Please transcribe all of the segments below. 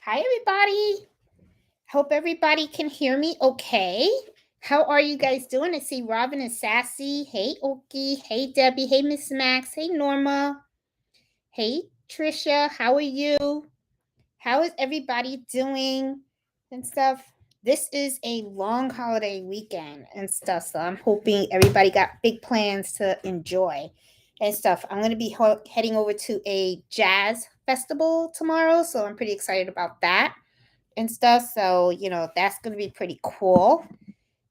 Hi, everybody. Hope everybody can hear me okay. How are you guys doing? I see Robin and Sassy. Hey, Oki. Hey, Debbie. Hey, Miss Max. Hey, Norma. Hey, Trisha. How are you? How is everybody doing and stuff? This is a long holiday weekend and stuff, so I'm hoping everybody got big plans to enjoy and stuff. I'm going to be heading over to a jazz festival tomorrow, so I'm pretty excited about that and stuff. So, that's going to be pretty cool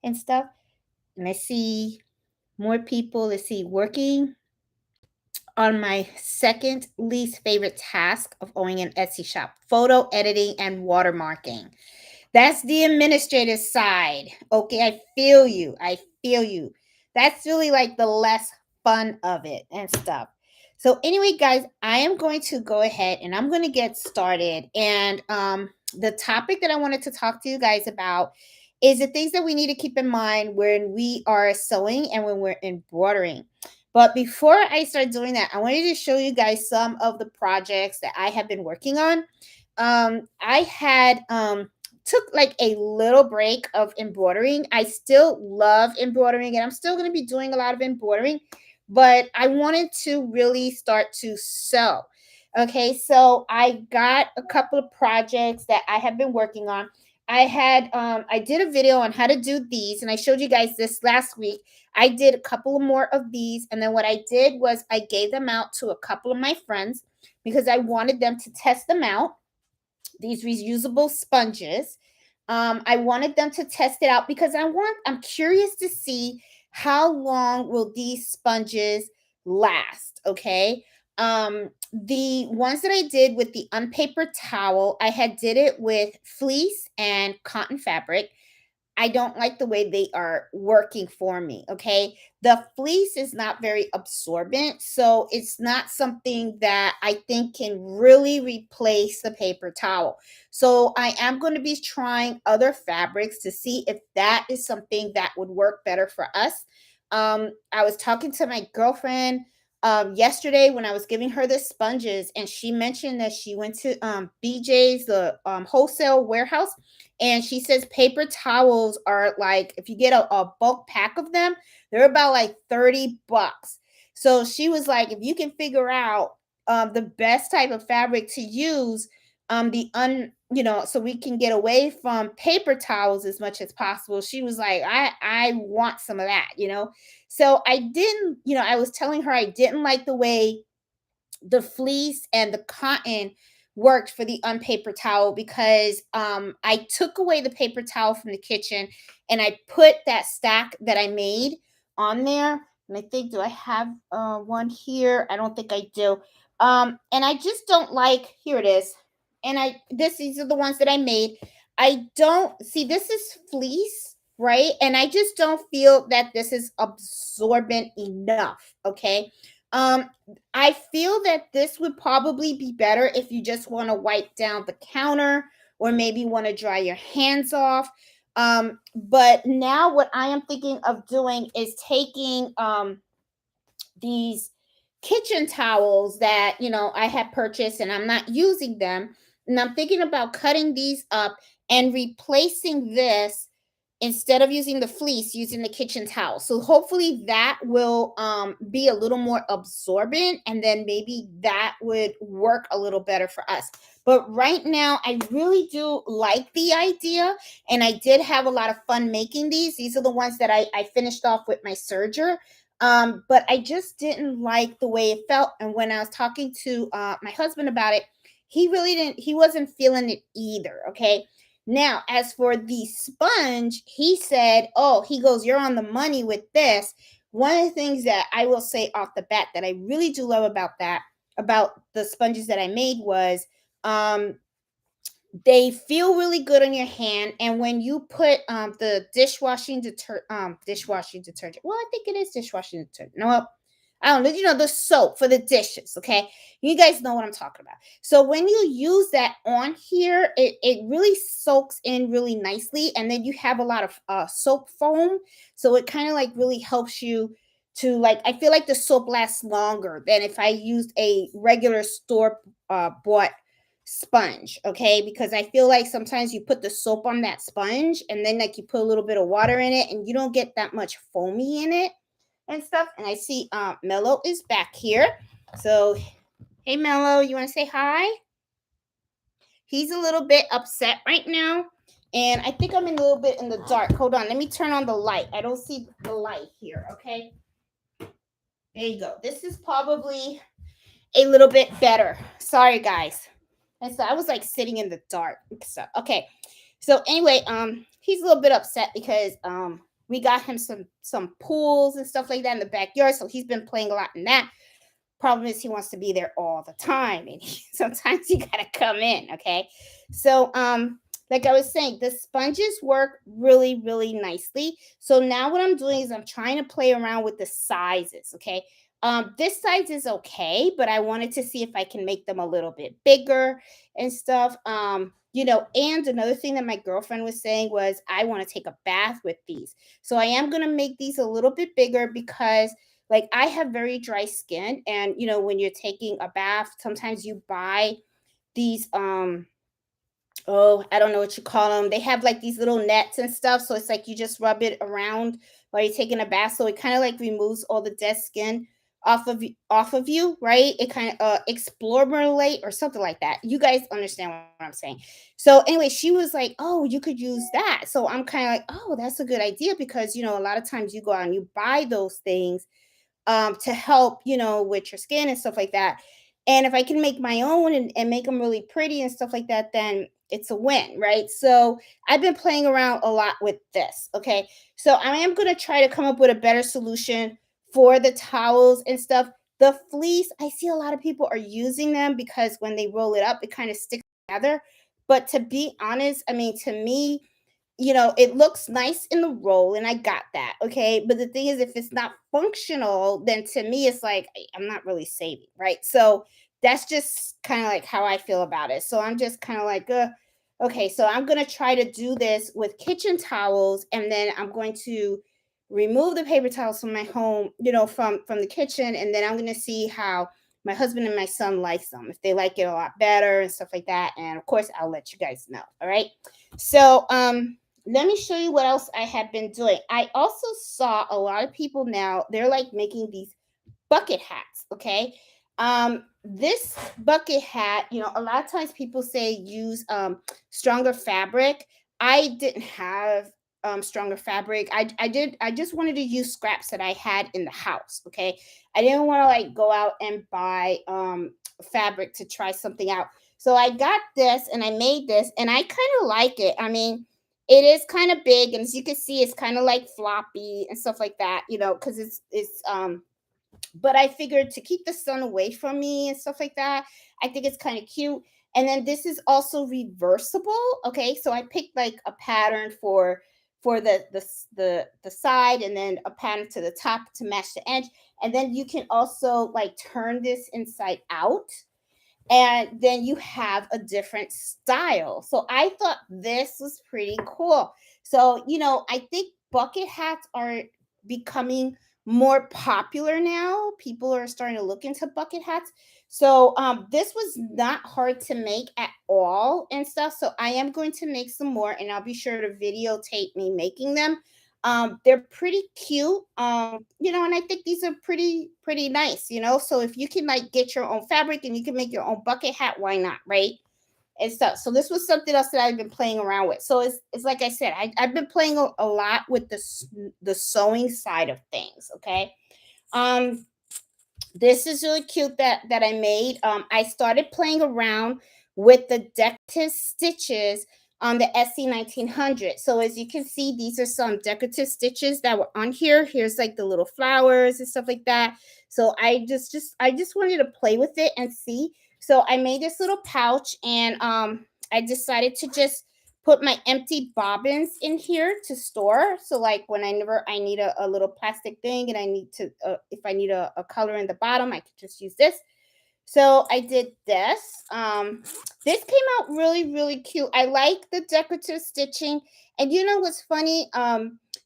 and stuff. And I see more people, let's see, working on my second least favorite task of owning an Etsy shop: photo editing and watermarking. That's the administrative side. Okay, I feel you. I feel you. That's really like the less fun of it and stuff. So anyway, guys, I am going to go ahead and I'm going to get started. And the topic that I wanted to talk to you guys about is the things that we need to keep in mind when we are sewing and when we're embroidering. But before I start doing that, I wanted to show you guys some of the projects that I have been working on. I had took like a little break of embroidering. I still love embroidering and I'm still going to be doing a lot of embroidering, but I wanted to really start to sew. Okay, so I got a couple of projects that I have been working on. I did a video on how to do these and I showed you guys this last week. I did a couple of more of these, and then what I did was I gave them out to a couple of my friends because I wanted them to test them out, these reusable sponges. I wanted them to test it out because I'm curious to see how long will these sponges last. Okay. The ones that I did with the unpapered towel, I had did it with fleece and cotton fabric. I don't like the way they are working for me. Okay. The fleece is not very absorbent. So it's not something that I think can really replace the paper towel. So I am going to be trying other fabrics to see if that is something that would work better for us. I was talking to my girlfriend yesterday when I was giving her the sponges, and she mentioned that she went to BJ's, the wholesale warehouse, and she says paper towels are like, if you get a bulk pack of them, they're about like $30. So she was like, if you can figure out the best type of fabric to use, so we can get away from paper towels as much as possible. She was like, I want some of that. So I didn't, I was telling her I didn't like the way the fleece and the cotton worked for the unpaper towel because I took away the paper towel from the kitchen and I put that stack that I made on there. And I think, do I have one here? I don't think I do. And I just don't like, here it is. And these are the ones that I made. I don't see, this is fleece, right? And I just don't feel that this is absorbent enough. Okay. Um, I feel that this would probably be better if you just want to wipe down the counter or maybe want to dry your hands off. But now what I am thinking of doing is taking these kitchen towels that, I had purchased and I'm not using them. And I'm thinking about cutting these up and replacing this, instead of using the fleece, using the kitchen towel. So hopefully that will be a little more absorbent, and then maybe that would work a little better for us. But right now I really do like the idea, and I did have a lot of fun making these are the ones that I finished off with my serger. But I just didn't like the way it felt, and when I was talking to my husband about it, he wasn't feeling it either. Okay. Now, as for the sponge, he said, oh, he goes, you're on the money with this. One of the things that I will say off the bat that I really do love about the sponges that I made was they feel really good on your hand. And when you put the dishwashing detergent, well, I think it is dishwashing detergent. No, I don't know, the soap for the dishes. Okay. You guys know what I'm talking about. So when you use that on here, it really soaks in really nicely. And then you have a lot of soap foam. So it kind of like really helps you to, like, I feel like the soap lasts longer than if I used a regular store bought sponge, okay? Because I feel like sometimes you put the soap on that sponge and then like you put a little bit of water in it and you don't get that much foamy in it and stuff. And I see Mello is back here. So, hey Mello, you want to say hi? He's a little bit upset right now. And I think I'm in a little bit in the dark. Hold on, let me turn on the light. I don't see the light here, okay? There you go. This is probably a little bit better. Sorry, guys. And so I was like sitting in the dark. So okay. So anyway, he's a little bit upset because we got him some pools and stuff like that in the backyard. So he's been playing a lot in that. Problem is he wants to be there all the time, and sometimes you gotta come in. Okay. So like I was saying, the sponges work really, really nicely. So now what I'm doing is I'm trying to play around with the sizes. Okay. This size is okay, but I wanted to see if I can make them a little bit bigger and stuff. And another thing that my girlfriend was saying was I want to take a bath with these. So I am gonna make these a little bit bigger because like I have very dry skin, and when you're taking a bath, sometimes you buy these oh, I don't know what you call them. They have like these little nets and stuff. So it's like you just rub it around while you're taking a bath. So it kind of like removes all the dead skin off of you, right? It kind of exfoliate or something like that. You guys understand what I'm saying. So anyway, she was like, "Oh, you could use that." So I'm kind of like, "Oh, that's a good idea," because a lot of times you go out and you buy those things to help, with your skin and stuff like that. And if I can make my own and make them really pretty and stuff like that, then it's a win, right? So I've been playing around a lot with this. Okay. So I am going to try to come up with a better solution for the towels and stuff. The fleece, I see a lot of people are using them because when they roll it up, it kind of sticks together. But to be honest, I mean, to me, it looks nice in the roll, and I got that. Okay. But the thing is, if it's not functional, then to me, it's like I'm not really saving, right? So that's just kind of like how I feel about it. So I'm just kind of like, okay, so I'm going to try to do this with kitchen towels, and then I'm going to remove the paper towels from my home, from the kitchen, and then I'm going to see how my husband and my son likes them, if they like it a lot better and stuff like that. And of course, I'll let you guys know. All right. So, let me show you what else I have been doing. I also saw a lot of people now, they're like making these bucket hats, okay? This bucket hat, a lot of times people say use stronger fabric. I didn't have stronger fabric. I just wanted to use scraps that I had in the house, okay? I didn't want to like go out and buy fabric to try something out. So I got this and I made this and I kind of like it. I mean, it is kind of big, and as you can see, it's kind of like floppy and stuff like that, because it's but I figured to keep the sun away from me and stuff like that, I think it's kind of cute. And then this is also reversible. Okay, so I picked like a pattern for the side, and then a pattern to the top to match the edge. And then you can also like turn this inside out, and then you have a different style. So I thought this was pretty cool. So, I think bucket hats are becoming more popular now. People are starting to look into bucket hats. So, this was not hard to make at all and stuff. So, I am going to make some more, and I'll be sure to videotape me making them. They're pretty cute. And I think these are pretty nice, So if you can like get your own fabric and you can make your own bucket hat, why not, right? And stuff. So this was something else that I've been playing around with. So it's like I said, I've been playing a lot with the sewing side of things. Okay. Um, this is really cute that I made. I started playing around with the decorative stitches on the SC 1900. So as you can see, these are some decorative stitches that were on here. Here's like the little flowers and stuff like that. So I just wanted to play with it and see. So I made this little pouch, and I decided to just put my empty bobbins in here to store. So like whenever I need a little plastic thing, and I need to if I need a color in the bottom, I could just use this. So I did this. This came out really, really cute. I like the decorative stitching. And you know what's funny?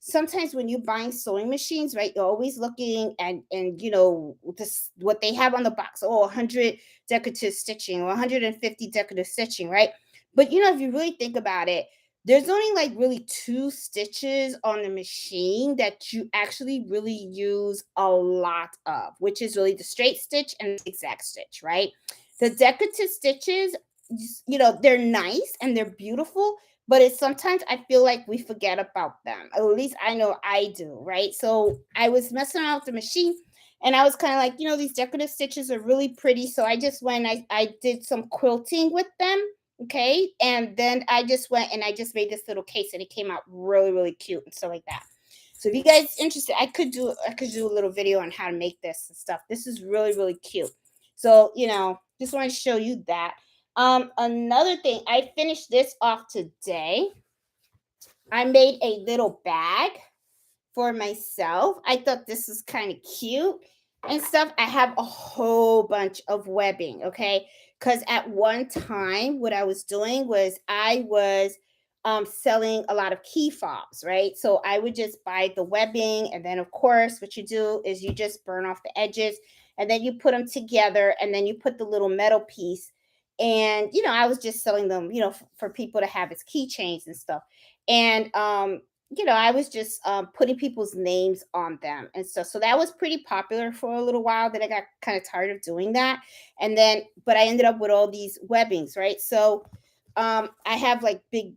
Sometimes when you're buying sewing machines, right, you're always looking and you know this what they have on the box. Oh, 100 decorative stitching or 150 decorative stitching, right? But you know, if you really think about it, there's only like really two stitches on the machine that you actually really use a lot of, which is really the straight stitch and the zigzag stitch, right? The decorative stitches, you know, they're nice and they're beautiful, but it's sometimes I feel like we forget about them. At least I know I do, right? So I was messing around with the machine and I was kind of like, you know, these decorative stitches are really pretty. So I just went, I did some quilting with them. Okay. And then I just went and I just made this little case and it came out really, really cute and stuff like that. So if you guys interested, I could do a little video on how to make this and stuff. This is really, really cute. So, you know, just want to show you that. Another thing, I finished this off today. I made a little bag for myself. I thought this was kind of cute and stuff. I have a whole bunch of webbing, okay? Because at one time, what I was doing was I was selling a lot of key fobs, right? So I would just buy the webbing, and then of course, what you do is you just burn off the edges, and then you put them together, and then you put the little metal piece. And you know, I was just selling them, you know, for people to have as keychains and stuff. And you know, I was just putting people's names on them and stuff. So that was pretty popular for a little while. Then I got kind of tired of doing that. And then, but I ended up with all these webbings, right? So I have like big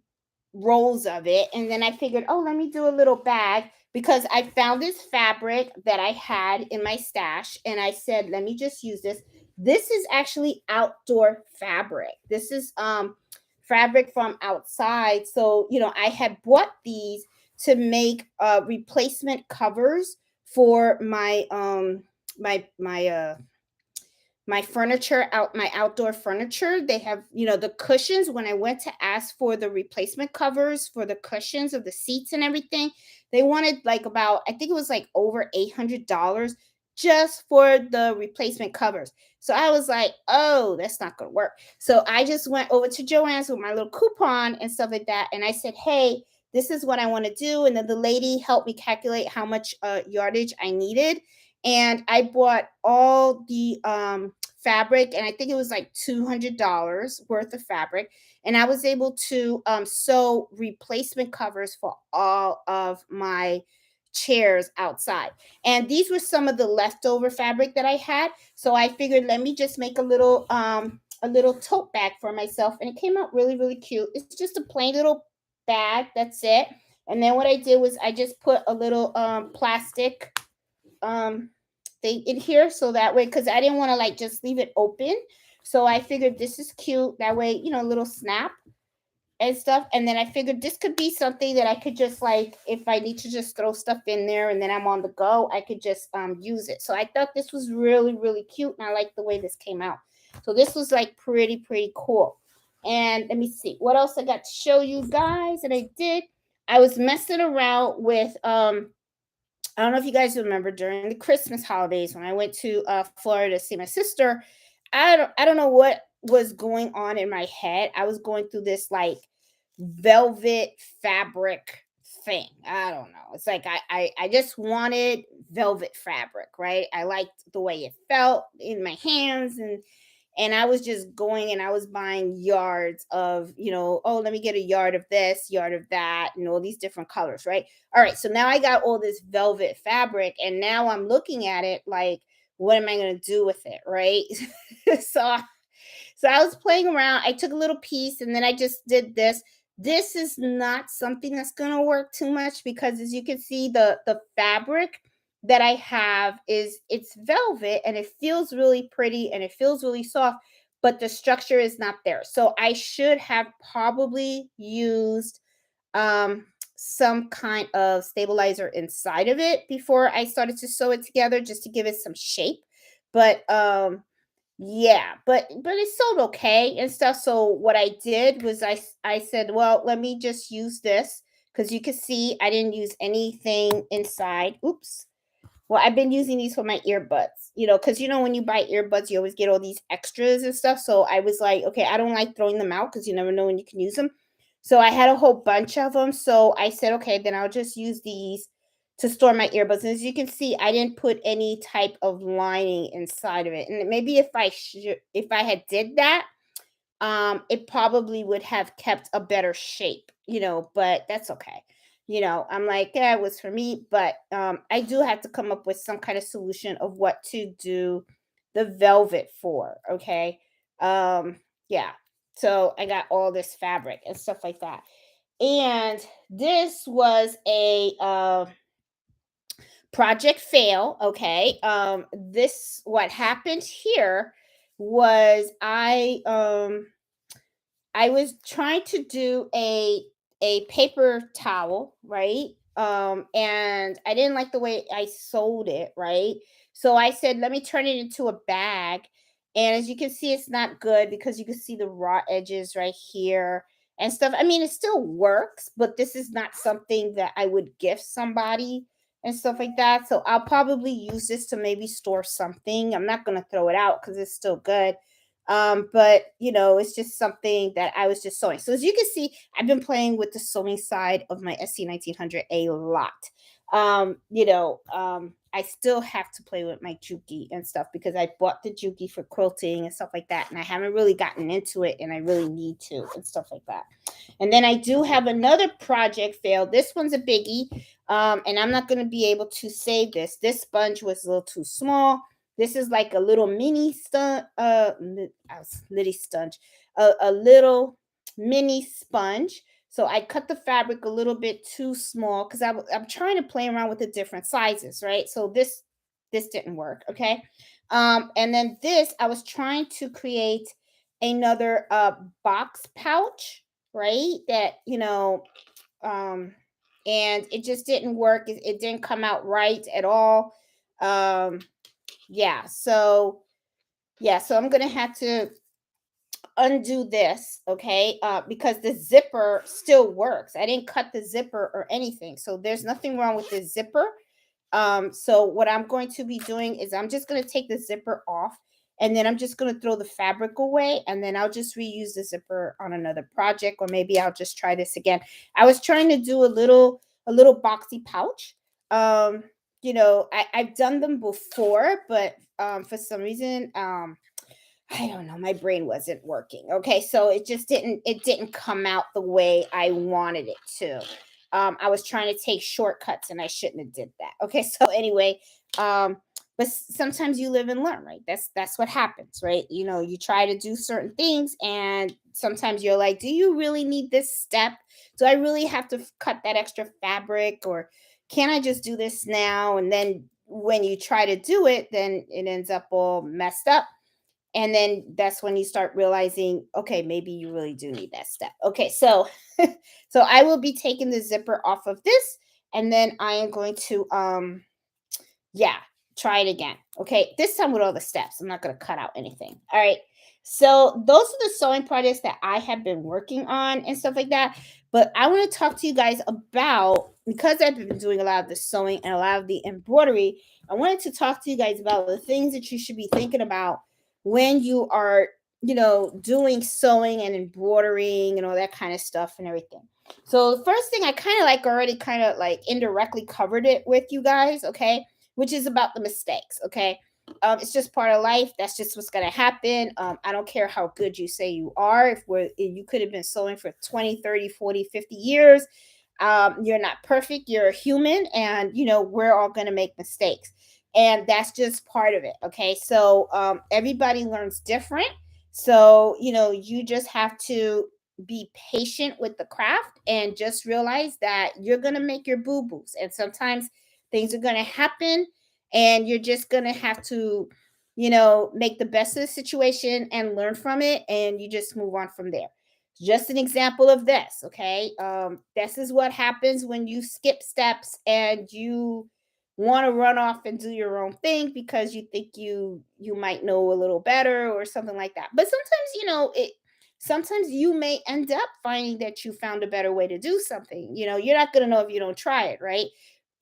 rolls of it. And then I figured, oh, let me do a little bag because I found this fabric that I had in my stash. And I said, let me just use this. This is actually outdoor fabric. This is fabric from outside. So, you know, I had bought these to make replacement covers for my furniture out my outdoor furniture. They have, you know, the cushions. When I went to ask for the replacement covers for the cushions of the seats and everything, they wanted like about, I think it was like over $800 just for the replacement covers. So I was like, oh, that's not gonna work. So I just went over to Joann's with my little coupon and stuff like that, and I said, hey, this is what I want to do. And then the lady helped me calculate how much yardage I needed, and I bought all the fabric, and I think it was like $200 worth of fabric, and I was able to sew replacement covers for all of my chairs outside. And these were some of the leftover fabric that I had, so I figured let me just make a little tote bag for myself, and it came out really, really cute. It's just a plain little bag, that's it. And then what I did was I just put a little plastic thing in here, so that way, because I didn't want to like just leave it open, so I figured this is cute, that way, you know, a little snap and stuff. And then I figured this could be something that I could just like, if I need to just throw stuff in there and then I'm on the go, I could just use it. So I thought this was really, really cute, and I like the way this came out. So this was like pretty, pretty cool. And let me see what else I got to show you guys that I did. I was messing around with I don't know if you guys remember during the Christmas holidays when I went to Florida to see my sister. I don't know what was going on in my head. I was going through this like velvet fabric thing. I don't know. It's like I just wanted velvet fabric, right? I liked the way it felt in my hands, and I was just going and I was buying yards of, you know, oh, let me get a yard of this, yard of that, and all these different colors, right? All right, so now I got all this velvet fabric, and now I'm looking at it like, what am I going to do with it, right? so so I was playing around. I took a little piece and then I just did this. This is not something that's going to work too much because, as you can see, the fabric that I have is, it's velvet and it feels really pretty and it feels really soft, but the structure is not there. So I should have probably used some kind of stabilizer inside of it before I started to sew it together, just to give it some shape. But yeah, but it sold okay and stuff. So what I did was I said, well, let me just use this, because you can see I didn't use anything inside. Oops. Well, I've been using these for my earbuds, because when you buy earbuds, you always get all these extras and stuff. So I was like, okay, I don't like throwing them out because you never know when you can use them. So I had a whole bunch of them. So I said, okay, then I'll just use these to store my earbuds. And as you can see, I didn't put any type of lining inside of it. And maybe if I had did that, it probably would have kept a better shape, but that's okay. I'm like, yeah, it was for me, but I do have to come up with some kind of solution of what to do the velvet for. Okay. Yeah. So I got all this fabric and stuff like that. And this was a project fail. Okay. This what happened here was I was trying to do a paper towel, right? And I didn't like the way I sewed it, right? So I said, let me turn it into a bag. And as you can see, it's not good because you can see the raw edges right here and stuff. I mean, it still works, but this is not something that I would gift somebody and stuff like that. So I'll probably use this to maybe store something. I'm not going to throw it out because it's still good, but it's just something that I was just sewing. So as you can see, I've been playing with the sewing side of my SC1900 a lot. I still have to play with my juki and stuff because I bought the juki for quilting and stuff like that, and I haven't really gotten into it, and I really need to and stuff like that. And then I do have another project fail. This one's a biggie, and I'm not going to be able to save this. This sponge was a little too small. This is like a little mini sponge, a little mini sponge. So I cut the fabric a little bit too small because I'm trying to play around with the different sizes, right? So this didn't work, okay? And then this, I was trying to create another box pouch, right? That and it just didn't work. It didn't come out right at all. Um, yeah, so I'm gonna have to undo this, okay? Because the zipper still works. I didn't cut the zipper or anything, so there's nothing wrong with the zipper. So what I'm going to be doing is I'm just gonna take the zipper off, and then I'm just gonna throw the fabric away, and then I'll just reuse the zipper on another project, or maybe I'll just try this again. I was trying to do a little boxy pouch. I've done them before, but for some reason, I don't know, my brain wasn't working. Okay, so it didn't come out the way I wanted it to. I was trying to take shortcuts and I shouldn't have did that. Okay, so anyway, but sometimes you live and learn, right? That's what happens, right? You try to do certain things and sometimes you're like, do you really need this step? Do I really have to cut that extra fabric, or can I just do this now? And then when you try to do it, then it ends up all messed up, and then that's when you start realizing, okay, maybe you really do need that step. Okay, so so I will be taking the zipper off of this, and then I am going to yeah, try it again. Okay, this time with all the steps. I'm not going to cut out anything. All right, so those are the sewing projects that I have been working on and stuff like that. But I want to talk to you guys about, because I've been doing a lot of the sewing and a lot of the embroidery, I wanted to talk to you guys about the things that you should be thinking about when you are, doing sewing and embroidering and all that kind of stuff and everything. So the first thing, I kind of like already kind of like indirectly covered it with you guys, okay, which is about the mistakes, okay. It's just part of life. That's just what's going to happen. I don't care how good you say you are. If you could have been sewing for 20, 30, 40, 50 years, you're not perfect. You're a human, and we're all going to make mistakes, and that's just part of it. Okay, so everybody learns different. So you just have to be patient with the craft and just realize that you're going to make your boo-boos, and sometimes things are going to happen, and you're just going to have to make the best of the situation and learn from it, and you just move on from there. Just an example of this, okay? This is what happens when you skip steps and you want to run off and do your own thing because you think you might know a little better or something like that. But sometimes sometimes you may end up finding that you found a better way to do something. You're not going to know if you don't try it, right?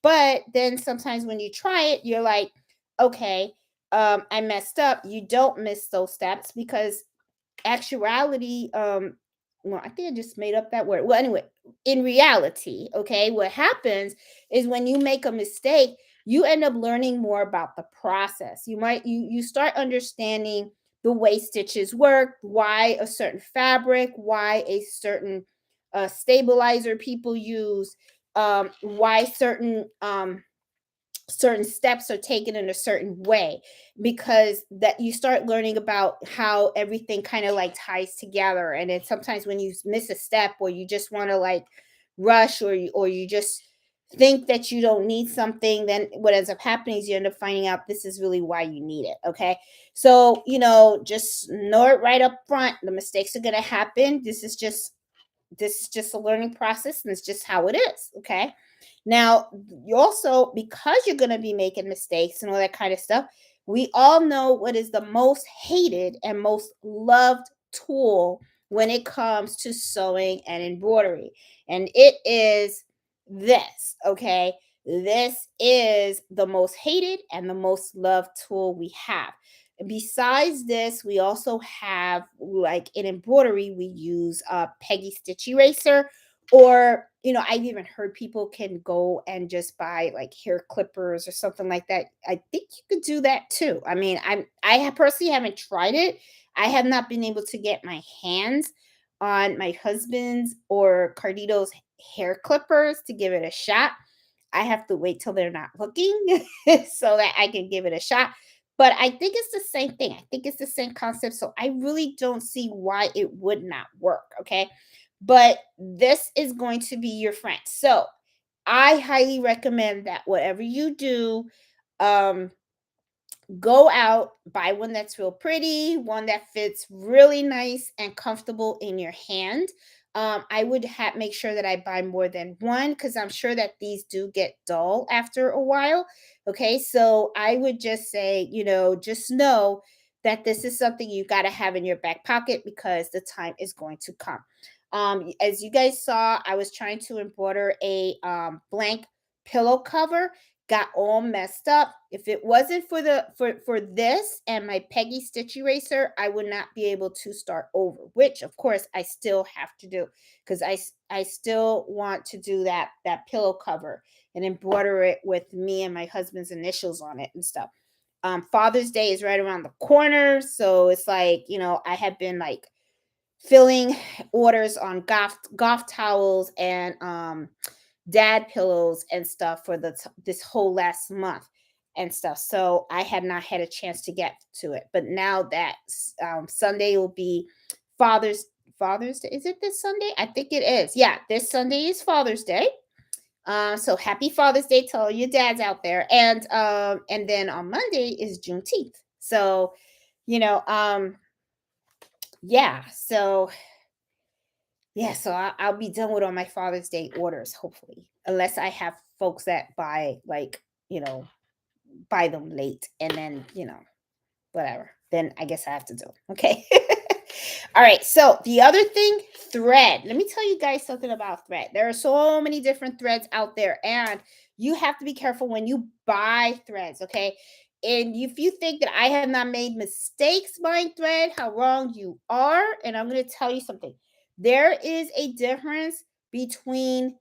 But then sometimes when you try it, you're like, okay, I messed up. You don't miss those steps because actuality, well, I think I just made up that word. Well, anyway, in reality, okay, what happens is when you make a mistake, you end up learning more about the process. You start understanding the way stitches work, why a certain fabric, why a certain stabilizer people use, why certain steps are taken in a certain way, because that you start learning about how everything kind of like ties together. And then sometimes when you miss a step, or you just want to like rush, or you just think that you don't need something, then what ends up happening is you end up finding out this is really why you need it. Okay, so just know it right up front. The mistakes are going to happen. This is just a learning process, and it's just how it is. Okay, now, you also, because you're going to be making mistakes and all that kind of stuff, we all know what is the most hated and most loved tool when it comes to sewing and embroidery. And it is this, okay? This is the most hated and the most loved tool we have. Besides this, we also have, like in embroidery, we use a Peggy Stitch Eraser, or I've even heard people can go and just buy like hair clippers or something like that. I think you could do that too. I mean, personally haven't tried it. I have not been able to get my hands on my husband's or Cardito's hair clippers to give it a shot. I have to wait till they're not looking so that I can give it a shot. But I think it's the same thing. I think it's the same concept. So I really don't see why it would not work. Okay. But this is going to be your friend. So I highly recommend that whatever you do, um, go out, buy one that's real pretty, one that fits really nice and comfortable in your hand. I would make sure that I buy more than one, because I'm sure that these do get dull after a while. Okay, so I would just say, just know that this is something you got to have in your back pocket, because the time is going to come. As you guys saw, I was trying to embroider a blank pillow cover, got all messed up. If it wasn't for this and my Peggy Stitch Eraser, I would not be able to start over, which of course I still have to do, because I still want to do that pillow cover and embroider it with me and my husband's initials on it and stuff. Father's Day is right around the corner, so it's like, I have been like filling orders on golf towels and dad pillows and stuff for this whole last month and stuff. So I had not had a chance to get to it. But now that Sunday will be Father's Father's Day. Is it this Sunday? I think it is. Yeah, this Sunday is Father's Day. So happy Father's Day to all your dads out there. And then on Monday is Juneteenth. So, you know, um, yeah. So I'll be done with all my Father's Day orders, hopefully, unless I have folks that buy like, buy them late, and then, whatever. Then I guess I have to do it. Okay. All right. So the other thing, thread. Let me tell you guys something about thread. There are so many different threads out there, and you have to be careful when you buy threads. Okay. And if you think that I have not made mistakes buying thread, how wrong you are. And I'm going to tell you something. There is a difference between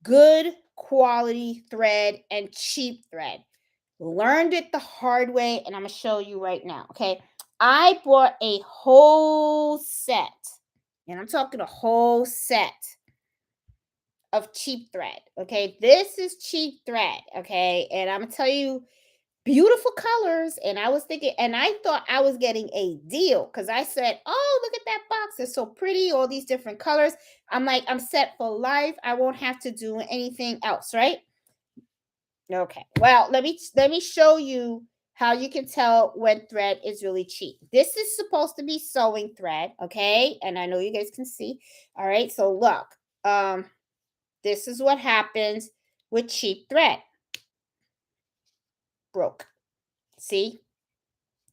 good quality thread and cheap thread. Learned it the hard way, and I'm going to show you right now. Okay. I bought a whole set, and I'm talking a whole set of cheap thread. Okay. This is cheap thread. Okay. And I'm going to tell you, beautiful colors. And I was thinking, and I thought I was getting a deal, because I said, oh, look at that box. It's so pretty. All these different colors. I'm like, I'm set for life. I won't have to do anything else. Right. Okay. Well, let me show you how you can tell when thread is really cheap. This is supposed to be sewing thread, okay? And I know you guys can see. All right. So look, um, this is what happens with cheap thread. Broke. See?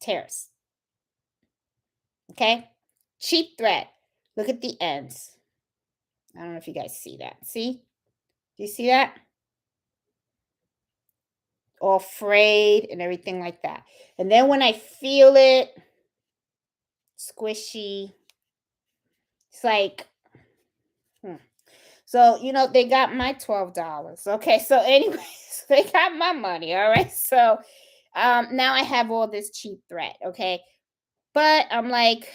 Tears. Okay? Cheap thread. Look at the ends. I don't know if you guys see that. See? Do you see that? all frayed and everything like that. And then when I feel it, squishy, it's like, hmm. So, they got my $12. Okay. So, anyways, they got my money. All right. So, now I have all this cheap thread. Okay. But I'm like,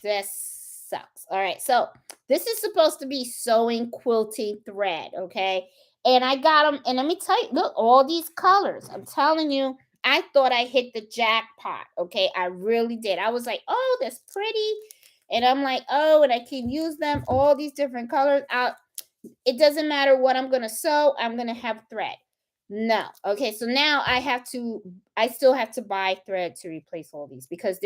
this sucks. All right. So this is supposed to be sewing quilting thread. Okay. And I got them. And let me tell you, look, all these colors. I'm telling you, I thought I hit the jackpot. Okay. I really did. I was like, oh, that's pretty. And I'm like, oh, and I can use them, all these different colors out. It doesn't matter what I'm going to sew, I'm going to have thread. No. Okay, so now I still have to buy thread to replace all these, because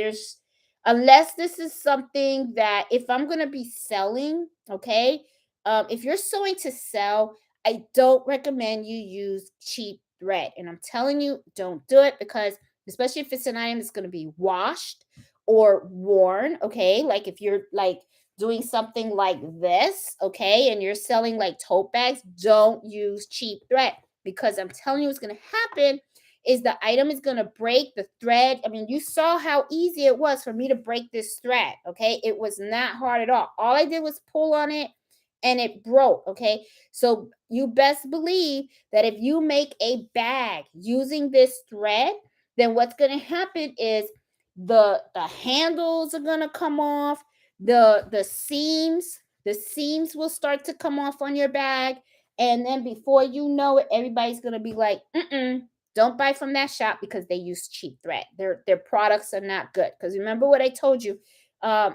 unless this is something that if I'm going to be selling, okay, if you're sewing to sell, I don't recommend you use cheap thread. And I'm telling you, don't do it, because especially if it's an item that's going to be washed or worn, okay, like if you're like doing something like this, okay, and you're selling like tote bags, don't use cheap thread, because I'm telling you what's going to happen is the item is going to break the thread. I mean, you saw how easy it was for me to break this thread, okay? It was not hard at all. All I did was pull on it and it broke, okay? So you best believe that if you make a bag using this thread, then what's going to happen is the handles are going to come off, the seams will start to come off on your bag, and then before you know it, everybody's gonna be like, don't buy from that shop because they use cheap thread. Their products are not good. Because remember what I told you,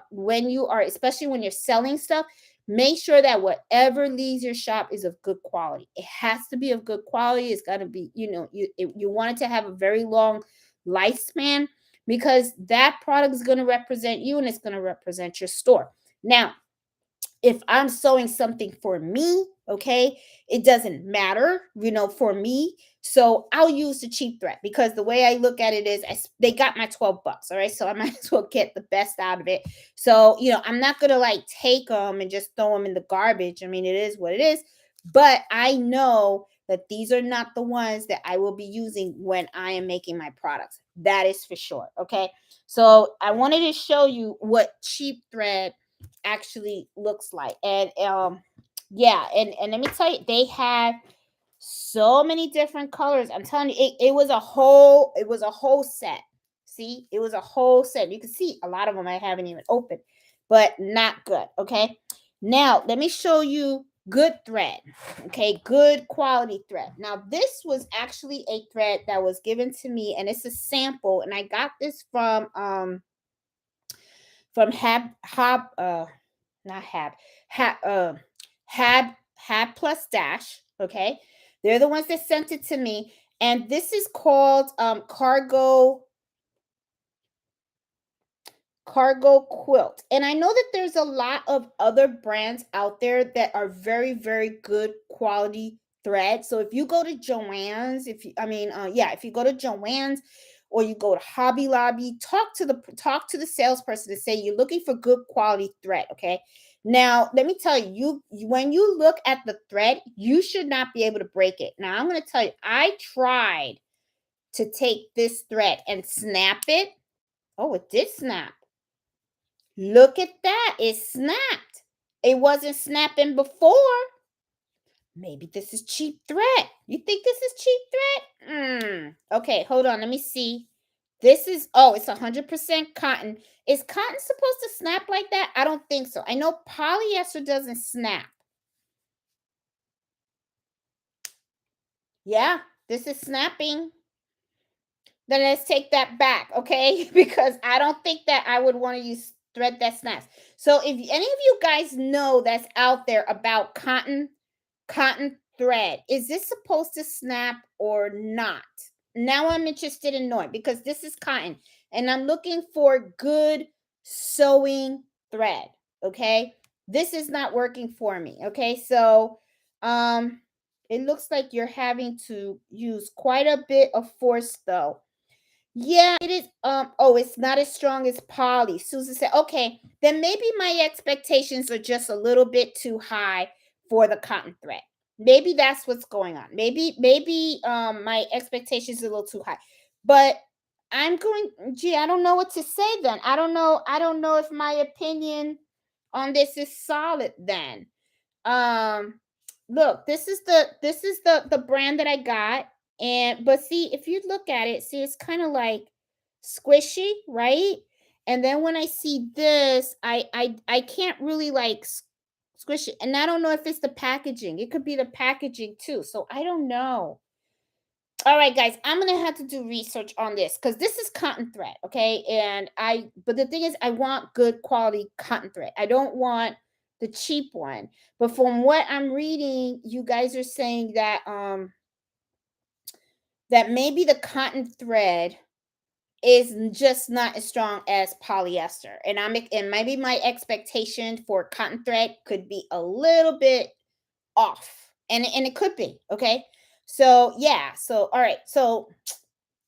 when you are, especially when you're selling stuff, make sure that whatever leaves your shop is of good quality. It has to be of good quality. It's got to be, you want it to have a very long lifespan, because that product is going to represent you and it's going to represent your store. Now, if I'm sewing something for me, okay, it doesn't matter, for me. So I'll use the cheap thread, because the way I look at it is they got my $12. All right. So I might as well get the best out of it. So, I'm not going to like take them and just throw them in the garbage. I mean, it is what it is. But I know that these are not the ones that I will be using when I am making my products. That is for sure. Okay. So I wanted to show you what cheap thread actually looks like. And yeah, and let me tell you, they have so many different colors. I'm telling you, it was a whole set. See, it was a whole set. You can see a lot of them I haven't even opened, but not good. Okay. Now let me show you good thread. Okay, good quality thread. Now this was actually a thread that was given to me, and it's a sample, and I got this from not Hab plus Dash. Okay, they're the ones that sent it to me, and this is called cargo quilt. And I know that there's a lot of other brands out there that are very, very good quality thread. So if you go to Joann's, if you go to Joann's or you go to Hobby Lobby, talk to the salesperson and say you're looking for good quality thread. Okay. Now, let me tell you, when you look at the thread, you should not be able to break it. Now, I'm going to tell you, I tried to take this thread and snap it. Oh, it did snap. Look at that. It snapped. It wasn't snapping before. Maybe this is cheap thread. You think this is cheap thread? Okay, hold on. Let me see. It's 100% cotton. Is cotton supposed to snap like that? I don't think so. I know polyester doesn't snap. Yeah, this is snapping. Then let's take that back, okay? Because I don't think that I would want to use thread that snaps. So if any of you guys know that's out there about cotton thread, is this supposed to snap or not? Now I'm interested in knowing, because this is cotton and I'm looking for good sewing thread, okay? This is not working for me, okay? So it looks like you're having to use quite a bit of force though. Yeah, it is. It's not as strong as poly. Susan said, okay, then maybe my expectations are just a little bit too high for the cotton thread. Maybe that's what's going on. Maybe my expectations are a little too high. But I'm going, gee, I don't know what to say then. I don't know if my opinion on this is solid then. Um Look, this is the brand that I got. And but see, if you look at it, see, it's kind of like squishy, right? And then when I see this, I can't really like squish it. And I don't know if it's the packaging. It could be the packaging too. So I don't know. All right, guys, I'm gonna have to do research on this because this is cotton thread, okay? But the thing is, I want good quality cotton thread. I don't want the cheap one. But from what I'm reading, you guys are saying that maybe the cotton thread is just not as strong as polyester, and maybe my expectation for cotton thread could be a little bit off, and it could be okay. So yeah, so all right, so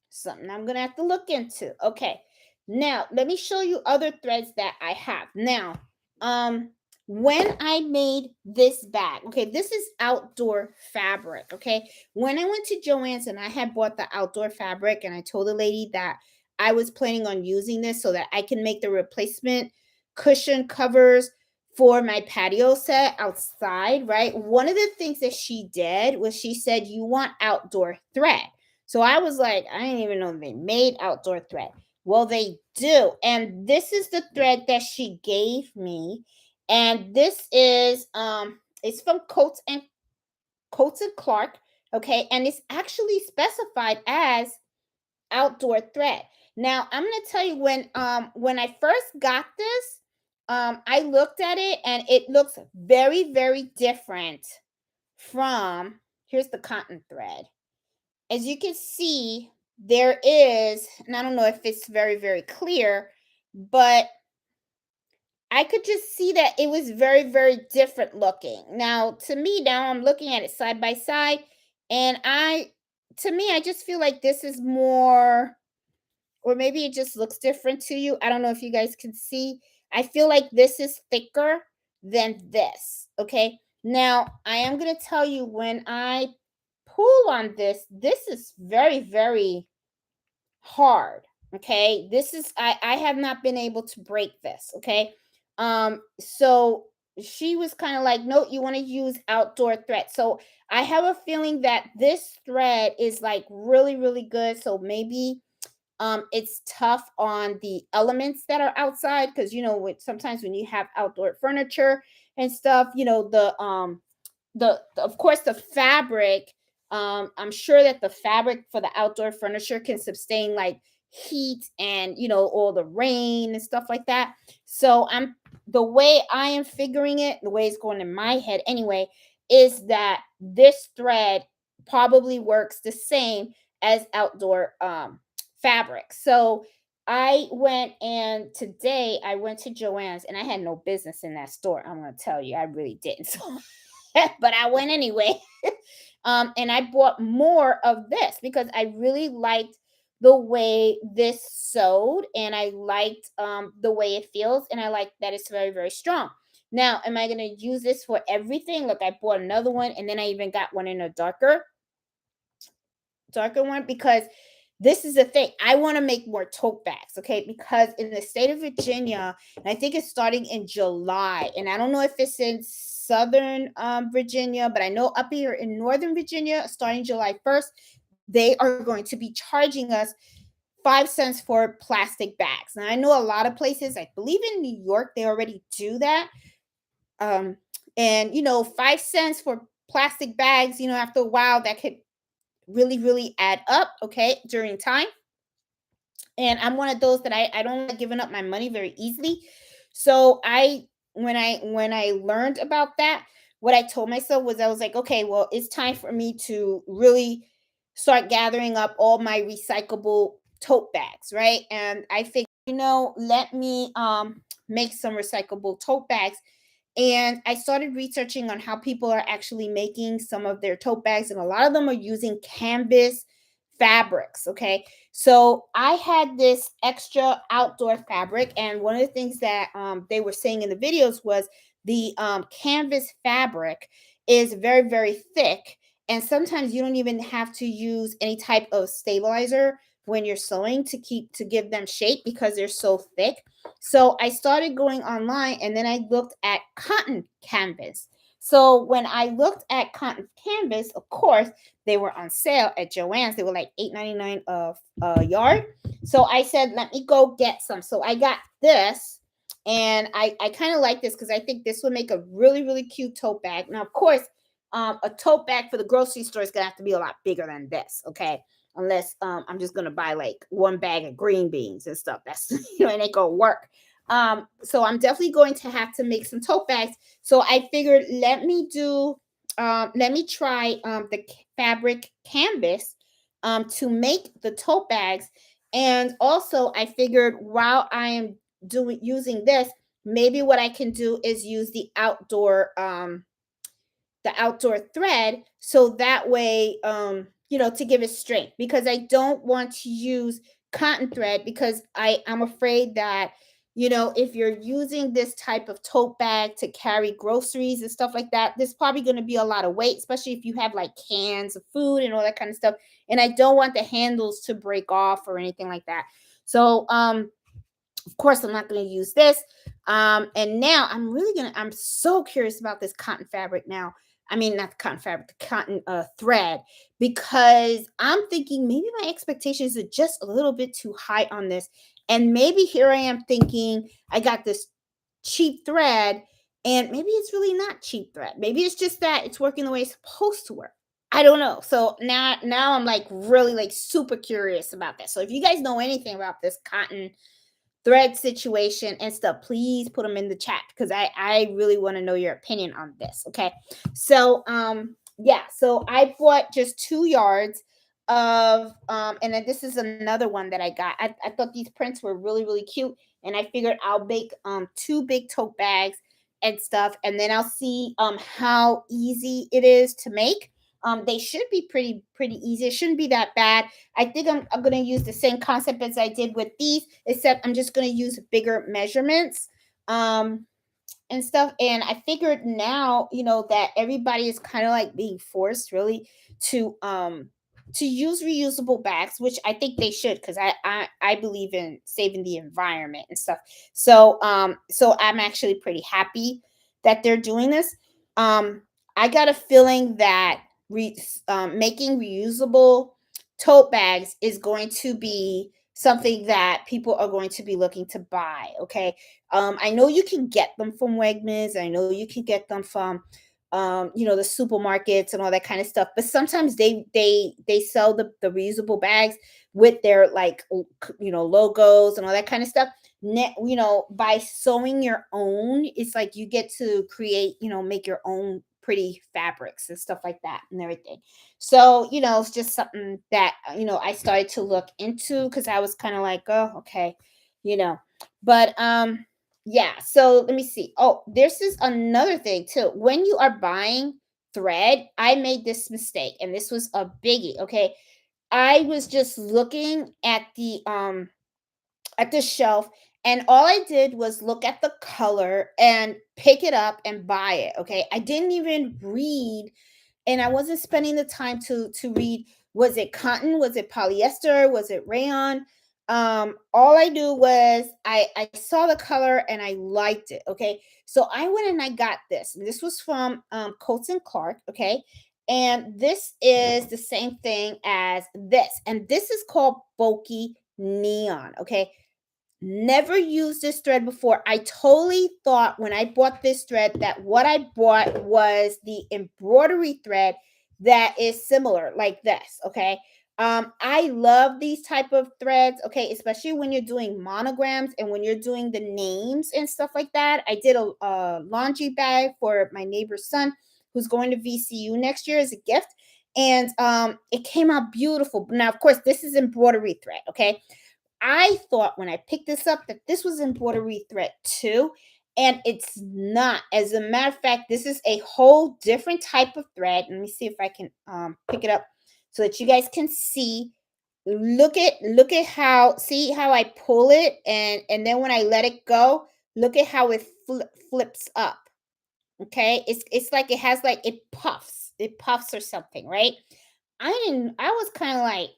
something I'm gonna have to look into. Okay. Now let me show you other threads that I have. Now, um, when I made this bag, okay, this is outdoor fabric. Okay. When I went to Joann's and I had bought the outdoor fabric, and I told the lady that I was planning on using this so that I can make the replacement cushion covers for my patio set outside, right? One of the things that she did was she said, "You want outdoor thread." So I was like, I didn't even know they made outdoor thread. Well, they do. And this is the thread that she gave me. And this is it's from Coates and Clark. Okay. And it's actually specified as outdoor thread. Now I'm gonna tell you, when I first got this, I looked at it and it looks very, very different from, here's the cotton thread. As you can see, there is, and I don't know if it's very, very clear, but I could just see that it was very, very different looking. Now, to me, now I'm looking at it side by side, and to me, I just feel like this is more, or maybe it just looks different to you. I don't know if you guys can see. I feel like this is thicker than this. Okay. Now, I am going to tell you, when I pull on this, this is very, very hard. Okay. I have not been able to break this. Okay. So she was kind of like, no, you want to use outdoor thread. So I have a feeling that this thread is like really, really good. So maybe it's tough on the elements that are outside, because sometimes when you have outdoor furniture and stuff, the of course the fabric, I'm sure that the fabric for the outdoor furniture can sustain like heat and all the rain and stuff like that. So I'm the way I am figuring it, the way it's going in my head anyway, is that this thread probably works the same as outdoor fabric. So today I went to Joann's, and I had no business in that store. I'm going to tell you, I really didn't. So but I went anyway. And I bought more of this because I really liked the way this sewed, and I liked the way it feels, and I like that it's very, very strong. Now, am I going to use this for everything? Look, I bought another one, and then I even got one in a darker one, because this is the thing. I want to make more tote bags, okay? Because in the state of Virginia, and I think it's starting in July, and I don't know if it's in Southern Virginia, but I know up here in Northern Virginia, starting July 1st, they are going to be charging us 5 cents for plastic bags. Now, I know a lot of places, I believe in New York, they already do that. Um, and 5 cents for plastic bags, after a while, that could really, really add up, okay, during time. And I'm one of those that I don't like giving up my money very easily. So when I learned about that, what I told myself was, I was like, okay, well, it's time for me to really start gathering up all my recyclable tote bags, right? And I figured, let me make some recyclable tote bags. And I started researching on how people are actually making some of their tote bags, and a lot of them are using canvas fabrics. Okay. So I had this extra outdoor fabric, and one of the things that they were saying in the videos was the canvas fabric is very, very thick. And sometimes you don't even have to use any type of stabilizer when you're sewing to give them shape because they're so thick. So I started going online and then I looked at cotton canvas. So when I looked at cotton canvas, of course, they were on sale at Joann's. They were like $8.99 a yard. So I said, let me go get some. So I got this, and I kind of like this because I think this would make a really, really cute tote bag. Now, of course, a tote bag for the grocery store is gonna have to be a lot bigger than this, okay? Unless I'm just gonna buy like one bag of green beans and stuff. That's it ain't gonna work. So I'm definitely going to have to make some tote bags. So I figured let me try the fabric canvas to make the tote bags. And also I figured while I am doing using this, maybe what I can do is use the outdoor thread, so that way to give it strength, because I don't want to use cotton thread because I'm afraid that if you're using this type of tote bag to carry groceries and stuff like that, there's probably going to be a lot of weight, especially if you have like cans of food and all that kind of stuff, and I don't want the handles to break off or anything like that. So of course, I'm not going to use this. And now I'm so curious about this cotton fabric now. I mean, not the cotton fabric, the cotton thread, because I'm thinking maybe my expectations are just a little bit too high on this. And maybe here I am thinking I got this cheap thread, and maybe it's really not cheap thread. Maybe it's just that it's working the way it's supposed to work. I don't know. So now I'm like really like super curious about this. So if you guys know anything about this cotton thread situation and stuff, please put them in the chat because I really want to know your opinion on this. Okay. So yeah, so I bought just 2 yards of and then this is another one that I got. I thought these prints were really, really cute, and I figured I'll make two big tote bags and stuff, and then I'll see how easy it is to make. They should be pretty easy. It shouldn't be that bad. I think I'm going to use the same concept as I did with these, except I'm just going to use bigger measurements and stuff. And I figured now, that everybody is kind of like being forced really to use reusable bags, which I think they should, because I believe in saving the environment and stuff. So I'm actually pretty happy that they're doing this. I got a feeling that making reusable tote bags is going to be something that people are going to be looking to buy. Okay. I know you can get them from Wegmans. I know you can get them from, the supermarkets and all that kind of stuff. But sometimes they sell the reusable bags with their like logos and all that kind of stuff. By sewing your own, it's like you get to create, make your own pretty fabrics and stuff like that and everything. So, it's just something that, I started to look into because I was kind of like, oh, okay, you know. But yeah, so let me see. Oh, this is another thing too. When you are buying thread, I made this mistake, and this was a biggie. Okay. I was just looking at the shelf, and all I did was look at the color and pick it up and buy it. Okay. I didn't even read, and I wasn't spending the time to read, was it cotton, was it polyester, was it rayon. All I knew was I saw the color and I liked it. Okay. So I went and I got this, and this was from Coats and Clark. Okay. And this is the same thing as this, and this is called bulky neon. Okay. Never used this thread before. I totally thought when I bought this thread that what I bought was the embroidery thread that is similar like this. Okay. I love these type of threads. Okay. Especially when you're doing monograms and when you're doing the names and stuff like that. I did a laundry bag for my neighbor's son who's going to VCU next year as a gift. And it came out beautiful. Now, of course, this is embroidery thread. Okay. I thought when I picked this up that this was embroidery thread too, and it's not. As a matter of fact, this is a whole different type of thread. Let me see if I can pick it up so that you guys can see. Look at how, see how I pull it, and then when I let it go, look at how it flips up. Okay, it's like it has like it puffs or something, right? I was kind of like,